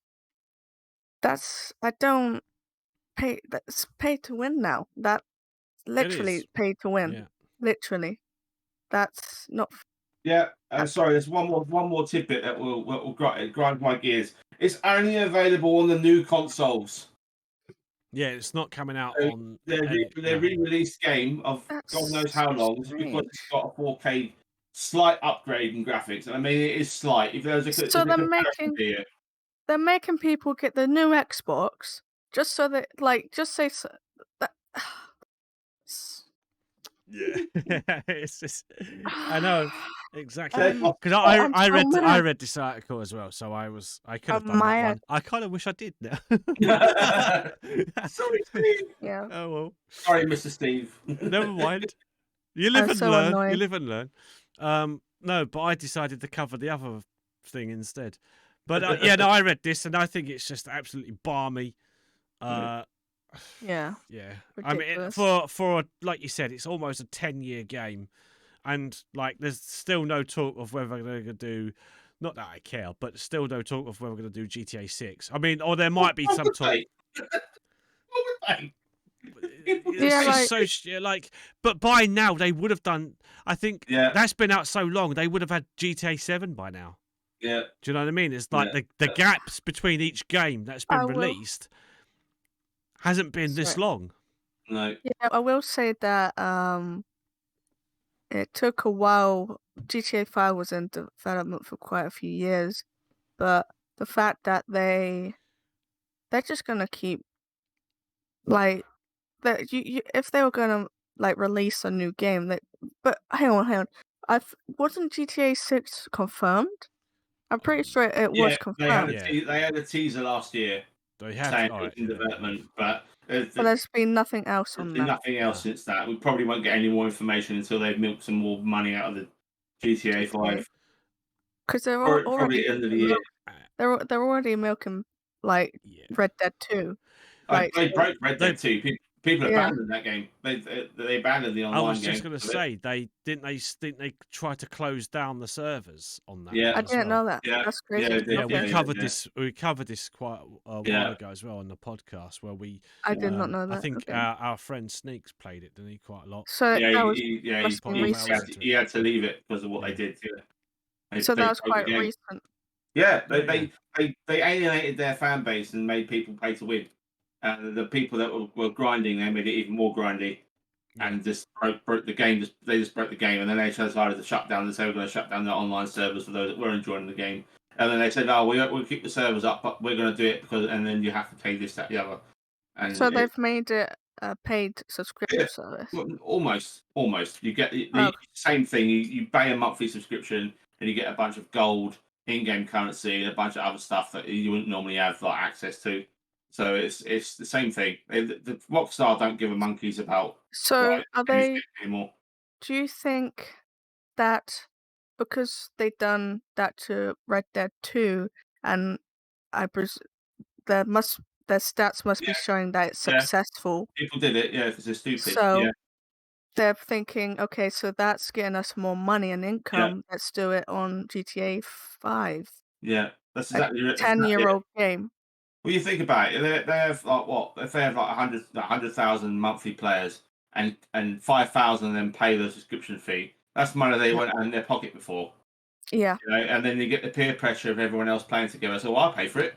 that's pay to win now. That literally pay to win.
Yeah.
Literally, that's not.
Yeah. Sorry, there's one more tidbit that will grind my gears. It's only available on the new consoles.
Yeah, it's not coming out
So
on
their re-released game of God knows
That's
how
so
long is because
strange.
it's got a 4K slight upgrade in graphics. I mean, it is slight. If there's a
So
comparison here.
they're making people get the new Xbox just so that, like, just say so, that.
Yeah, it's just I know exactly
I'm
because
I'm
I
so
I
mad.
read this article as well, so I could have
I'm
done that
mad.
one. I kind of wish I did now.
Sorry, Steve.
Yeah,
Oh well,
Sorry, Mr. Steve.
never mind. You live
I'm
and
so
learn. You
annoyed.
live and learn. No, but I decided to cover the other thing instead. But yeah, no, I read this and I think it's just absolutely balmy. Uh,
Yeah,
yeah, I mean,
ridiculous.
for like you said, it's almost a 10-year game, and like there's still no talk of whether they're going to do. Not that I care, but still no talk of whether we're going to do GTA 6. I mean, or there might be some talk.
What would they? People do
Yeah,
It's just
like
so like, but by now they would have done. I think
Yeah,
that's been out so long they would have had GTA 7 by now.
yeah,
Do you know what I mean? It's like
yeah.
the gaps between each game that's
I
been
will.
released hasn't been this
Sorry.
long.
No.
Yeah, I will say that it took a while. GTA 5 was in development for quite a few years, but the fact that they're just gonna keep, like, that you if they were gonna, like, release a new game, that. But hang on, wasn't GTA 6 confirmed? I'm pretty sure it was
Yeah,
confirmed,
Yeah,
they had a teaser last year
they have.
saying
All
it was
right,
in
yeah,
development, but
but there's been nothing else
there's
on
been
that.
nothing
no.
else since that. We probably won't get any more information until they've milked some more money out of the GTA 5.
Because they're
Probably
already
at the end of the year.
they're already milking, like,
Yeah,
Red Dead 2. Like,
They
so
broke Red
they
Dead 2. People
yeah,
abandoned that game. They abandoned the
I
online
was just
game
going to
because of it.
say they didn't they try to close down the servers on that
Yeah,
one
I
as
didn't
well.
know that.
yeah,
That's
yeah,
crazy.
they did.
Yeah,
Yeah,
Okay,
yeah, yeah.
we covered this quite a while
Yeah,
ago as well on the podcast where we
I did not know
I
that.
think
Okay,
our friend Sneaks played it, didn't he, quite a lot.
so
yeah.
that was
He,
must have
Put
been
a lot of
recent.
hours into
he
it.
had to leave it because of what they
Yeah.
did. Yeah,
So
they
that was
broke the
quite
game.
recent.
Yeah,
Yeah.
they alienated their fan base and made people pay to win. And the people that were grinding, they made it even more grindy,
Yeah.
and just broke the game. They just broke the game, and then they decided to shut down. They were going to shut down their online servers for those that were enjoying the game. And then they said, "Oh, we'll keep the servers up, but we're going to do it because." And then you have to pay this, that, the other. And
So they've made it a paid subscription
yeah,
service.
well, almost. You get
Oh,
the same thing. You pay a monthly subscription, and you get a bunch of gold, in-game currency, and a bunch of other stuff that you wouldn't normally have like access to. So it's the same thing. The Rockstar don't give a monkeys about
so
like
are
anything
they?
anymore.
Do you think that because they done that to Red Dead 2, and I pres there must their stats must
Yeah,
be showing that it's
yeah.
successful.
People did it, yeah, because they're stupid. Yeah,
So they're thinking, okay, so that's getting us more money and
yeah,
income. Let's do it on GTA 5,
yeah.
a
That's exactly it.
10-year-old game.
Well, you think about it, they have like what if they have like 100,000 monthly players, and 5,000 of them pay the subscription fee. That's money they
Yeah.
went in their pocket before,
Yeah.
you know. And then you get the peer pressure of everyone else playing together. So well, I'll pay for it.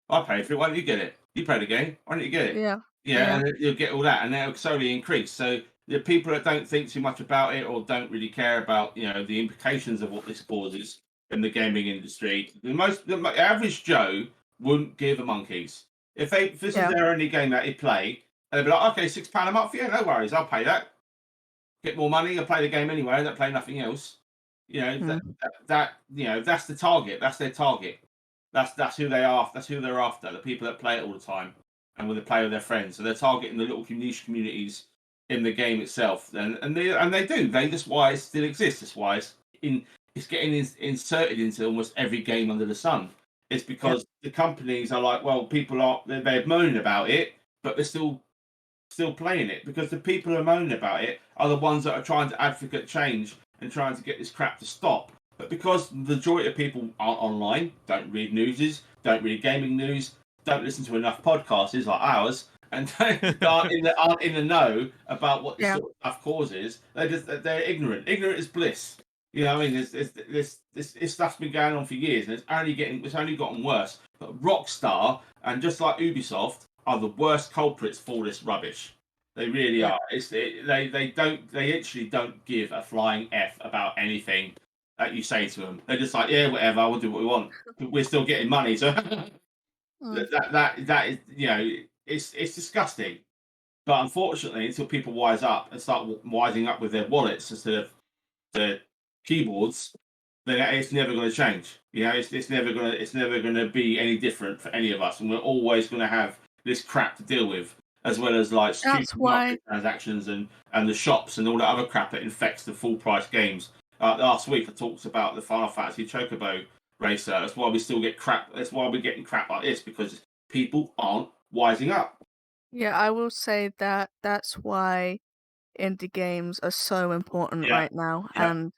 I'll pay for it. Why don't you get it? You play the game. Why don't you get it?
Yeah.
Yeah,
Yeah.
and you'll get all that, and that'll slowly increase. So the people that don't think too much about it or don't really care about the implications of what this causes in the gaming industry, the average Joe wouldn't give a monkeys if this is
Yeah.
their only game that they play. And they'd be like, okay, £6 a month, yeah, no worries, I'll pay that. Get more money, I'll play the game anyway. I don't play nothing else.
Hmm.
That's the target. That's their target. That's who they are. That's who they're after. The people that play it all the time and when they play with their friends. So they're targeting the little niche communities in the game itself. And they do. That's why it still exists. That's why it's getting inserted into almost every game under the sun. It's
Yeah.
because the companies are like, well, they're moaning about it, but they're still playing it because the people who are moaning about it are the ones that are trying to advocate change and trying to get this crap to stop. But because the majority of people aren't online, don't read newses, don't read gaming news, don't listen to enough podcasts like ours, and aren't in the know about what this
Yeah.
sort of stuff causes, they're ignorant. Ignorant is bliss. You know, what I mean, this stuff's been going on for years, and it's only gotten worse. But Rockstar and just like Ubisoft are the worst culprits for this rubbish. They really
Yeah.
are. They actually don't give a flying f about anything that you say to them. They're just like, yeah, whatever, we'll do what we want. We're still getting money, so
Mm.
that is, it's disgusting. But unfortunately, until people wise up and start wising up with their wallets instead of the keyboards, then it's never going to change. It's never going to be any different for any of us, and we're always going to have this crap to deal with, as well as like stupid
That's why.
microtransactions and the shops and all that other crap that infects the full price games. Last week I talked about the Final Fantasy Chocobo racer. That's why we still get crap. That's why we're getting crap like this, because people aren't wising up.
Yeah, I will say that that's why indie games are so important
Yeah,
right now,
yeah,
and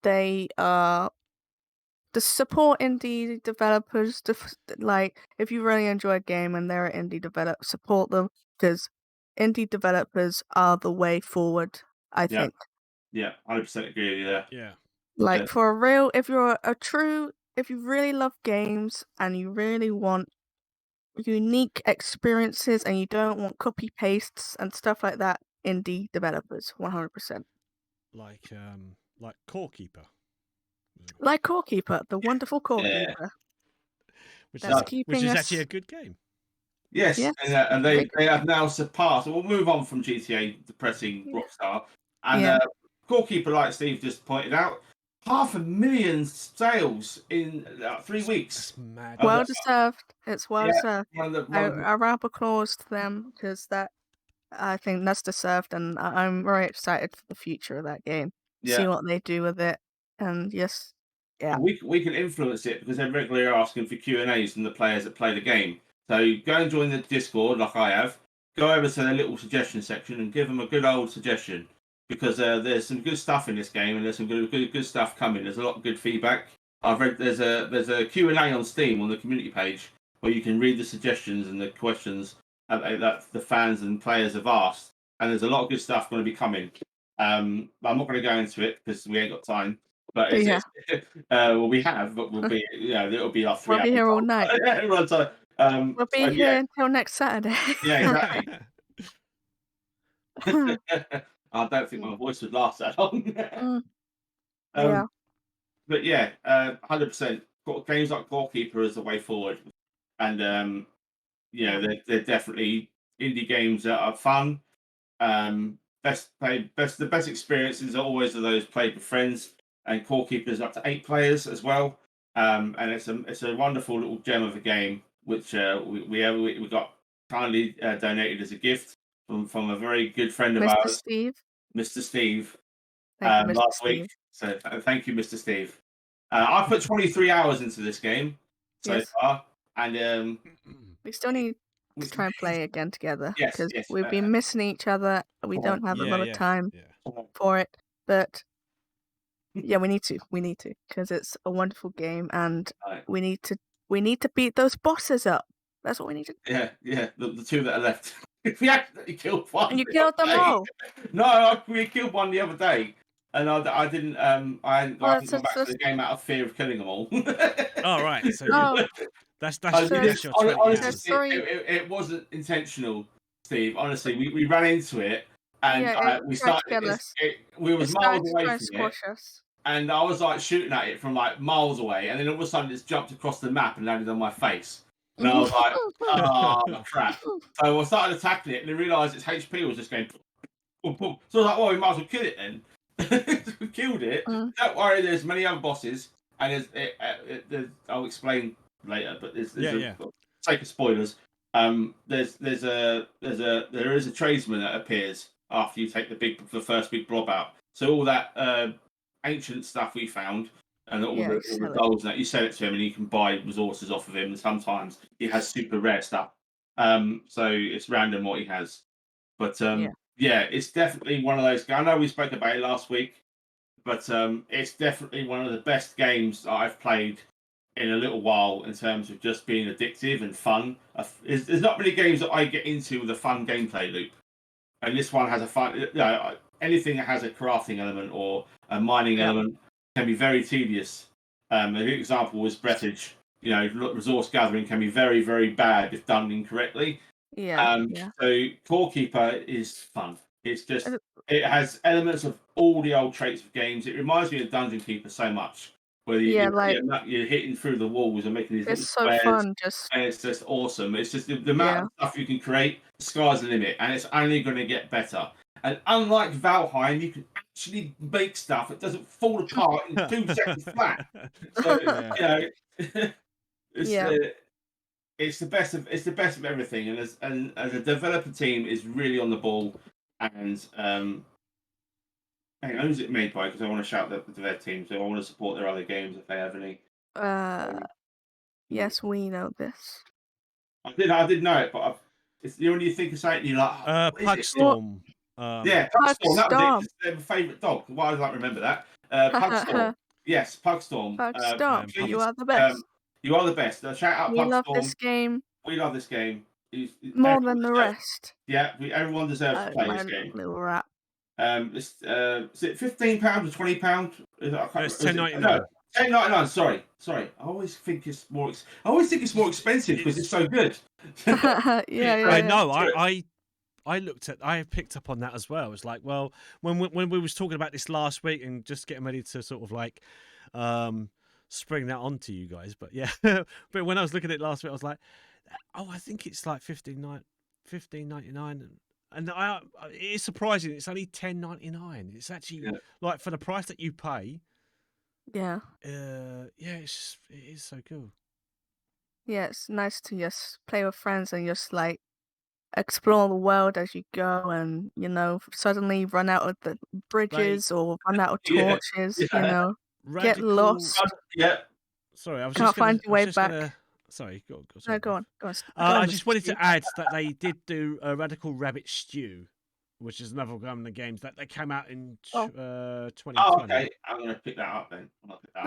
they are to support indie developers. Like, if you really enjoy a game and they're an indie developer, support them, because indie developers are the way forward, I
yeah,
think.
yeah. 100% agree with you there.
Yeah.
Like, for a real, if you really love games and you really want unique experiences and you don't want copy pastes and stuff like that, indie developers, 100%.
Like Core Keeper.
Like Core Keeper, the wonderful Core
Yeah.
Keeper.
Which
That's
is
keeping us.
actually a good game.
Yes,
Yes,
and
very
they
good.
have now surpassed. We'll move on from GTA depressing
Yeah.
Rockstar, and
Yeah.
Goalkeeper, like Steve just pointed out, 500,000 sales in 3 weeks.
That's mad.
Well deserved. It's well
Yeah,
deserved.
one of the,
A round of applause to them, because I think that's deserved, and I'm very excited for the future of that game. See
yeah.
what they do with it, and yes, yeah.
We can influence it because they're regularly asking for Q&As from the players that play the game. So go and join the Discord like I have. Go over to their little suggestion section and give them a good old suggestion, because there's some good stuff in this game and there's some good stuff coming. There's a lot of good feedback. I've read there's a Q&A on Steam on the community page where you can read the suggestions and the questions that the fans and players have asked, and there's a lot of good stuff going to be coming. I'm not going to go into it because we ain't got time. But
Yeah.
well, we have, but we'll be, it'll be like 3
We'll
hours.
be here all night.
Right, so,
We'll be here until next Saturday.
yeah, exactly. I don't think my voice would last that long.
Yeah.
But yeah, 100%. Games like Goalkeeper is the way forward, and they're definitely indie games that are fun. The best experiences are always of those played with friends, and Core Keepers up to 8 players as well. And it's a wonderful little gem of a game which we got kindly donated as a gift from a very good friend of
Mr.
ours,
Steve.
Mr. Steve,
Thank you, Mr.
last
Steve.
week. So thank you, Mr. Steve. I put 23 hours into this game so
Yes.
far, and
We still need to try and play again together,
Yes,
because
yes.
we've been missing each other. We don't have a lot of time for it, but yeah, we need to, because it's a wonderful game, and
Right.
we need to beat those bosses up. That's what we need to do.
Yeah. The 2 that are left. We accidentally killed one.
And you
the
killed
other
them
day.
all.
No, we killed one the other day, and I didn't. I hadn't gone back to the game out of fear of killing them all.
All right, so that's your 20
honestly,
hours.
it wasn't intentional, Steve. Honestly, we ran into it, and
Yeah,
we
tried to
started.
kill us.
We was
It
miles
started to
away
try and
from it.
squash us.
And I was like shooting at it from like miles away, and then all of a sudden it's jumped across the map and landed on my face. And I was like, oh crap. So I started attacking it and I realised its HP was just going boom, boom. So I was like, well, we might as well kill it then. We killed it. Don't worry, there's many other bosses, and I'll explain later, but there's sake of spoilers. There is a tradesman that appears after you take the first big blob out. So all that ancient stuff we found and all the dolls that you sell it to him, and you can buy resources off of him. And sometimes he has super rare stuff. So it's random what he has. But it's definitely one of those. I know we spoke about it last week, but it's definitely one of the best games that I've played in a little while in terms of just being addictive and fun. There's not many games that I get into with a fun gameplay loop, and this one has a fun. anything that has a crafting element or a mining element can be very tedious. A good example was Breathage. Resource gathering can be very, very bad if done incorrectly. So Core Keeper is fun. It's just it has elements of all the old traits of games. It reminds me of Dungeon Keeper so much, where you're hitting through the walls and making these little squares.
Fun.
And it's just awesome. It's just the amount of stuff you can create. The sky's the limit, and it's only going to get better. And unlike Valheim, you can actually make stuff. It doesn't fall apart in 2 seconds flat. So it's the best of everything. And as a developer team is really on the ball. And who's it made by? Because I want to shout the dev team, so I want to support their other games if they have any.
Yes, we know this.
I did know it, but it's when you think of something, you're like,
Pugstorm.
Yeah, Pugstorm. That was it. It's their favourite dog. Why do I remember that? Pugstorm. Yes, Pugstorm.
Pugstorm. You are the best.
You are the best. Shout out Pugstorm.
We love this game.
We love this game.
More than the rest.
Yeah, everyone deserves to play this game.
Little rat.
Is it £15 or £20?
It's $10.99.
No, $10.99. Sorry. I always think it's more expensive because it's so good.
I
know. I picked up on that as well. It's like, well, when we was talking about this last week and just getting ready to sort of like spring that onto you guys, but yeah. But when I was looking at it last week, I was like, oh, I think it's like $15.99, and it is surprising. It's only $10.99. It's actually like for the price that you pay.
Yeah.
It is so cool.
Yeah, it's nice to just play with friends and just like explore the world as you go, and suddenly run out of the bridges or run out of torches. Get lost.
Sorry, I was
can't
just
find your way back.
Sorry, go on.
No, go on.
I just wanted to add that they did do a Radical Rabbit Stew, which is another one of the games that they came out in 2020.
Oh, okay. I'm going to pick that up then.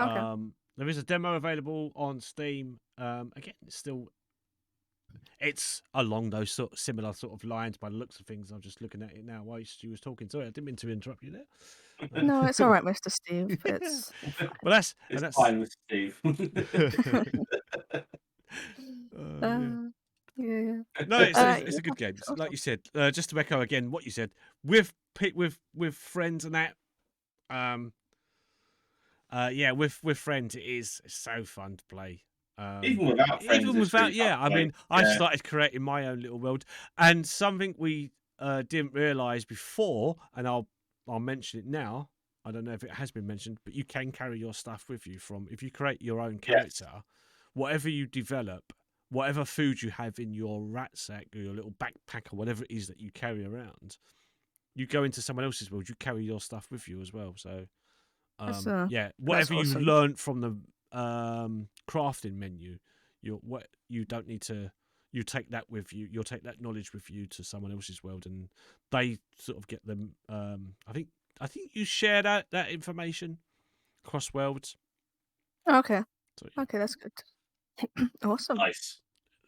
Okay.
There is a demo available on Steam. Again, it's along those similar sort of lines by the looks of things. I'm just looking at it now while you was talking. Sorry, I didn't mean to interrupt you there.
No, it's all right, Mr. Steve. It's
that's
fine with Steve.
Yeah.
No, it's a good game. Awesome. Like you said, just to echo again what you said, with friends and that. With friends, it's so fun to play.
Even without friends.
I mean, I started creating my own little world, and something we didn't realise before, and I'll mention it now. I don't know if it has been mentioned, but you can carry your stuff with you if you create your own character, whatever you develop, whatever food you have in your rat sack or your little backpack or whatever it is that you carry around, you go into someone else's world, you carry your stuff with you as well. So, whatever you learned from the crafting menu, you don't need to. You take that with you. You'll take that knowledge with you to someone else's world, and they sort of get them. I think you share that information across worlds.
Okay. Okay, that's good. Awesome.
Nice.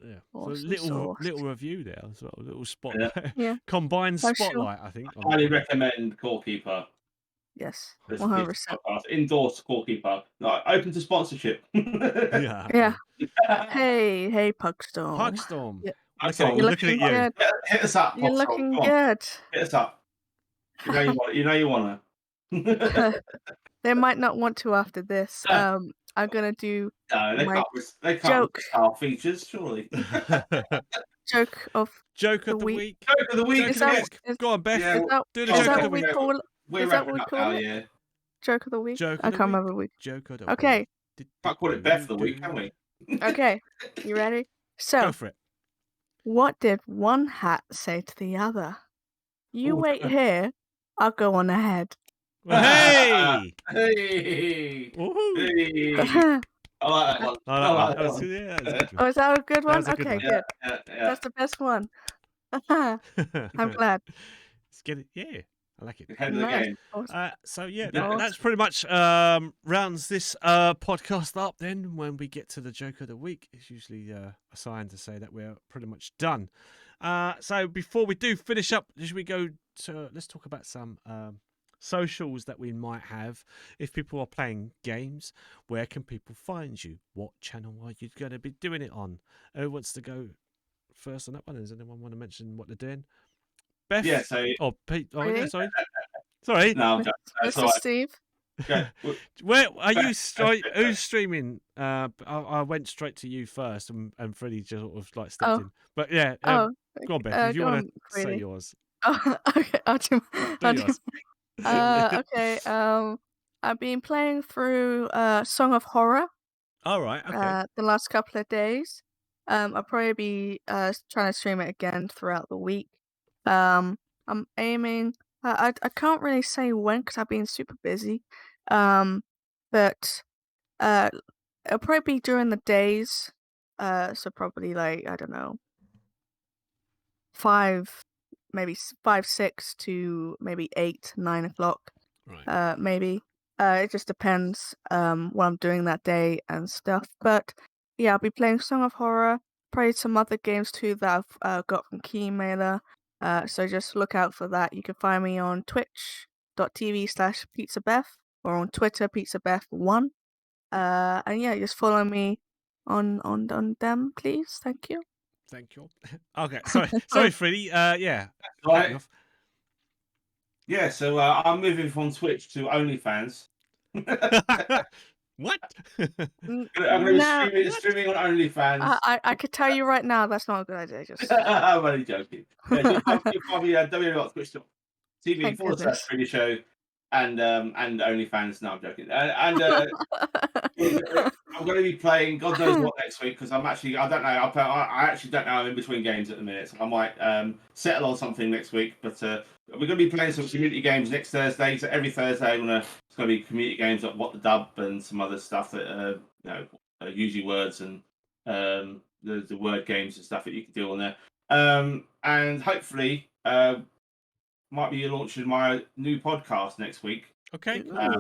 Yeah.
Awesome
So little review there as well. A little spotlight.
Yeah.
Combined spotlight, I think.
I highly recommend Core Keeper.
Yes. 100%.
Endorse Core Keeper. Like, open to sponsorship.
Yeah. Hey, Pugstorm.
Pugstorm.
Yeah.
Okay, we're looking at you.
Hit us up.
You're looking good.
Hit us up. You know you want to.
They might not want to after this. I'm gonna do
they can't
joke.
Our features, surely.
Joke of
the week.
Joke of the week.
Go on, Beth.
Yeah,
do the joke of the week.
Is that what we call it? Yeah.
Joke of the week. I can't remember the week.
Joke of the week.
Okay.
Can't call it Beth of the week, can we?
Okay. You ready? So.
Go for it.
What did one hat say to the other? You wait here. I'll go on ahead.
Hey!
Hey!
Woohoo!
I like that one.
I like that one. Yeah,
oh, is that a good one?
That was a good
Okay,
one.
good.
Yeah.
That's the best one. I'm glad.
Let's get it. Yeah, I like it.
Head of the game.
Awesome.
That's pretty much rounds this podcast up. Then when we get to the joke of the week, it's usually a sign to say that we're pretty much done. So before we do finish up, should we go to? Let's talk about some socials that we might have. If people are playing games, where can people find you? What channel are you going to be doing it on? Who wants to go first on that one? Does anyone want to mention what they're doing? Beth?
Yeah, so
or Pete? Oh, yeah,
Really?
sorry. Sorry.
no, I'm joking. That's all
Mr.
right.
Steve.
Okay.
Where are you? Who's streaming? I went straight to you first, and Freddie just sort of like stepped
Oh,
in. But yeah,
oh,
go on, Beth. If you
go
want
on,
to say
Greedy.
yours,
Oh, okay, I'll do.
do
I'll do.
yours.
Okay. I've been playing through Song of Horror
All right. Okay.
the last couple of days. I'll probably be trying to stream it again throughout the week. I'm aiming. I can't really say when because I've been super busy. But it'll probably be during the days. So probably like I don't know, 5, maybe 5, 6 to maybe 8, 9 o'clock.
Right.
Maybe. It just depends what I'm doing that day and stuff. But yeah, I'll be playing Song of Horror, probably some other games too that I've got from Keymailer. So just look out for that. You can find me on twitch.tv/pizzabeth or on Twitter pizzabeth1. And yeah, just follow me on them, please. Thank you.
Thank you. Okay. Sorry, Freddie. Yeah.
All right.
Cutting off.
Yeah, so I'm moving from Twitch to OnlyFans.
What?
I'm going to be streaming on OnlyFans.
I could tell you right now that's not a good idea. Just
I'm only joking. Yeah, just probably www.twitch.tv
thank goodness.
/Freddie Show and OnlyFans. No, I'm joking. And I'm going to be playing God knows what next week because I don't know. I actually don't know. I'm in between games at the minute. So I might settle on something next week. But we're going to be playing some community games next Thursday. So every Thursday, it's going to be community games like What the Dub and some other stuff that usually words and the word games and stuff that you can do on there. And hopefully, might be launching my new podcast next week.
Okay.
At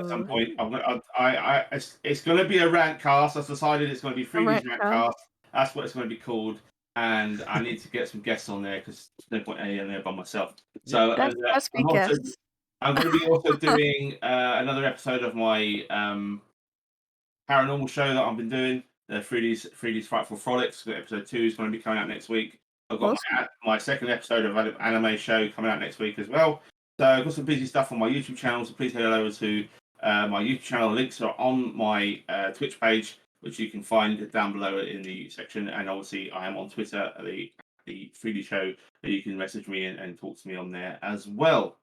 some point, it's going to be a rant cast. I've decided it's going to be Freedy's rant cast. That's what it's going to be called. And I need to get some guests on there because there's no point in there by myself. So
that's
I'm going to be also doing another episode of my paranormal show that I've been doing. Freedy's Frightful Frolics. Episode 2 is going to be coming out next week. I've got my second episode of anime show coming out next week as well. So I've got some busy stuff on my YouTube channel, so please head over to my YouTube channel. Links are on my Twitch page, which you can find down below in the section. And obviously, I am on Twitter, the 3D Show, that you can message me and talk to me on there as well.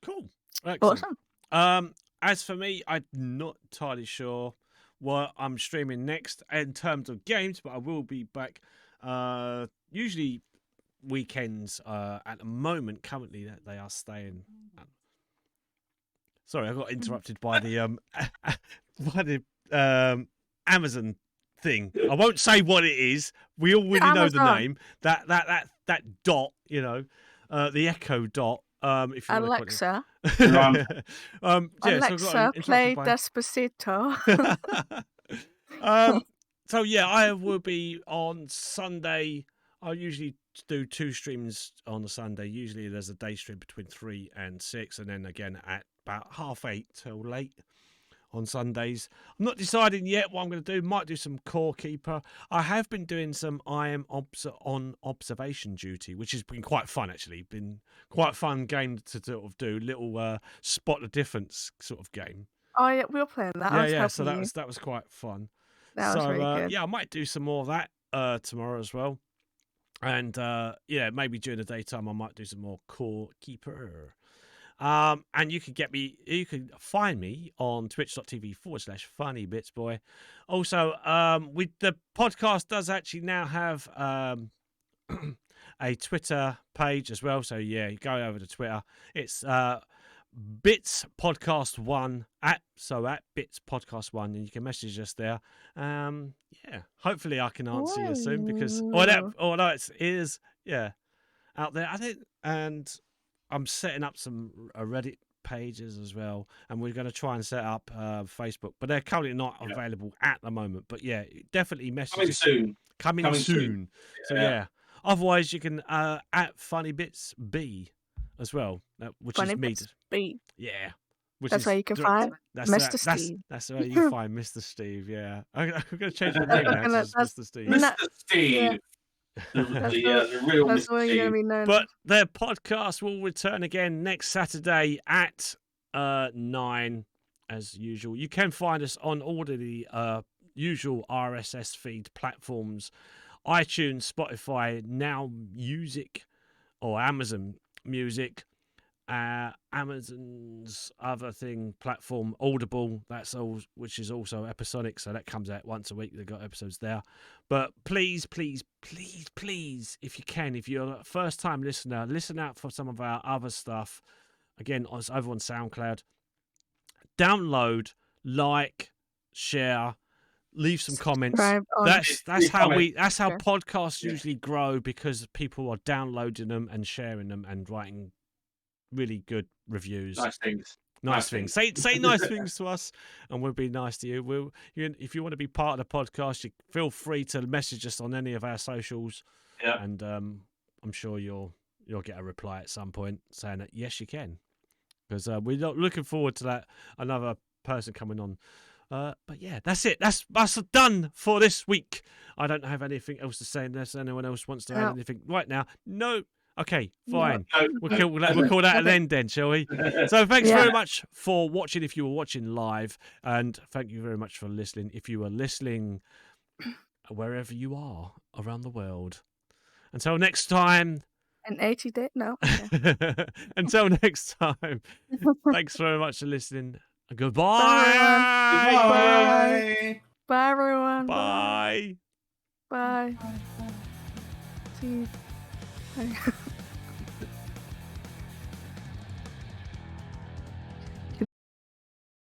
Cool. Excellent. Awesome. As for me, I'm not entirely sure what I'm streaming next in terms of games, but I will be back usually weekends at the moment. Currently they are staying sorry, I got interrupted by the Amazon thing. I won't say what it is. We already know the name. That dot, the Echo dot. If you
Alexa.
Alexa,
play Despacito.
So yeah, I will be on Sunday. I usually do 2 streams on a Sunday. Usually there's a day stream between 3 and 6, and then again at about 8:30 till late on Sundays. I'm not deciding yet what I'm going to do. Might do some Core Keeper. I have been doing some on observation duty, which has been quite fun actually. Been quite a fun game to sort of do. Little spot the difference sort of game.
Oh yeah, we were playing that.
Yeah. So that was quite fun.
That was really good.
Yeah, I might do some more of that tomorrow as well. And maybe during the daytime I might do some more Core Keeper. And you can find me on twitch.tv/funnybitsboy. Also, with the podcast does actually now have a Twitter page as well. So yeah, you go over to Twitter. It's Bits Podcast 1 at Bits Podcast 1, and you can message us there. Hopefully I can answer you soon because although it is out there, I think, and I'm setting up some Reddit pages as well, and we're going to try and set up Facebook, but they're currently not available at the moment. But yeah, definitely message
coming soon.
Coming soon. So yeah, Otherwise, you can at Funny Bits B as well, which
Funny
is me.
Bits B.
Yeah. Which
That's
is
where you can find Mr. Steve.
That's where you find Mr. Steve. Yeah, I'm going to change my name now to Mr. Steve.
No,
Mr. Steve.
Yeah.
The real
That's
Mr.
what you're going to
Steve.
be known
But
as.
their podcast will return again next Saturday at 9, as usual. You can find us on all of the usual RSS feed platforms: iTunes, Spotify, Now Music, or Amazon Music. Amazon's other thing platform, Audible, that's all, which is also episodic, so that comes out once a week. They've got episodes there. But please, if you can, if you're a first time listener, listen out for some of our other stuff. Again, it's over on SoundCloud. Download, like, share, leave some comments. That's how podcasts usually grow, because people are downloading them and sharing them and writing really good reviews. Nice things. Say nice things to us, and we'll be nice to you. If you want to be part of the podcast, you feel free to message us on any of our socials.
Yeah.
And I'm sure you'll get a reply at some point saying that yes, you can, because we're not looking forward to that another person coming on. But yeah, that's it. That's done for this week. I don't have anything else to say unless anyone else wants to add anything right now. No. Okay, fine.
No.
We'll call that an end then, shall we? So thanks very much for watching if you were watching live, and thank you very much for listening if you are listening wherever you are around the world. Until next time.
An 80 day? No.
Until next time. Thanks very much for listening. Goodbye.
Bye.
Bye, everyone.
Bye.
Bye. See you. Bye.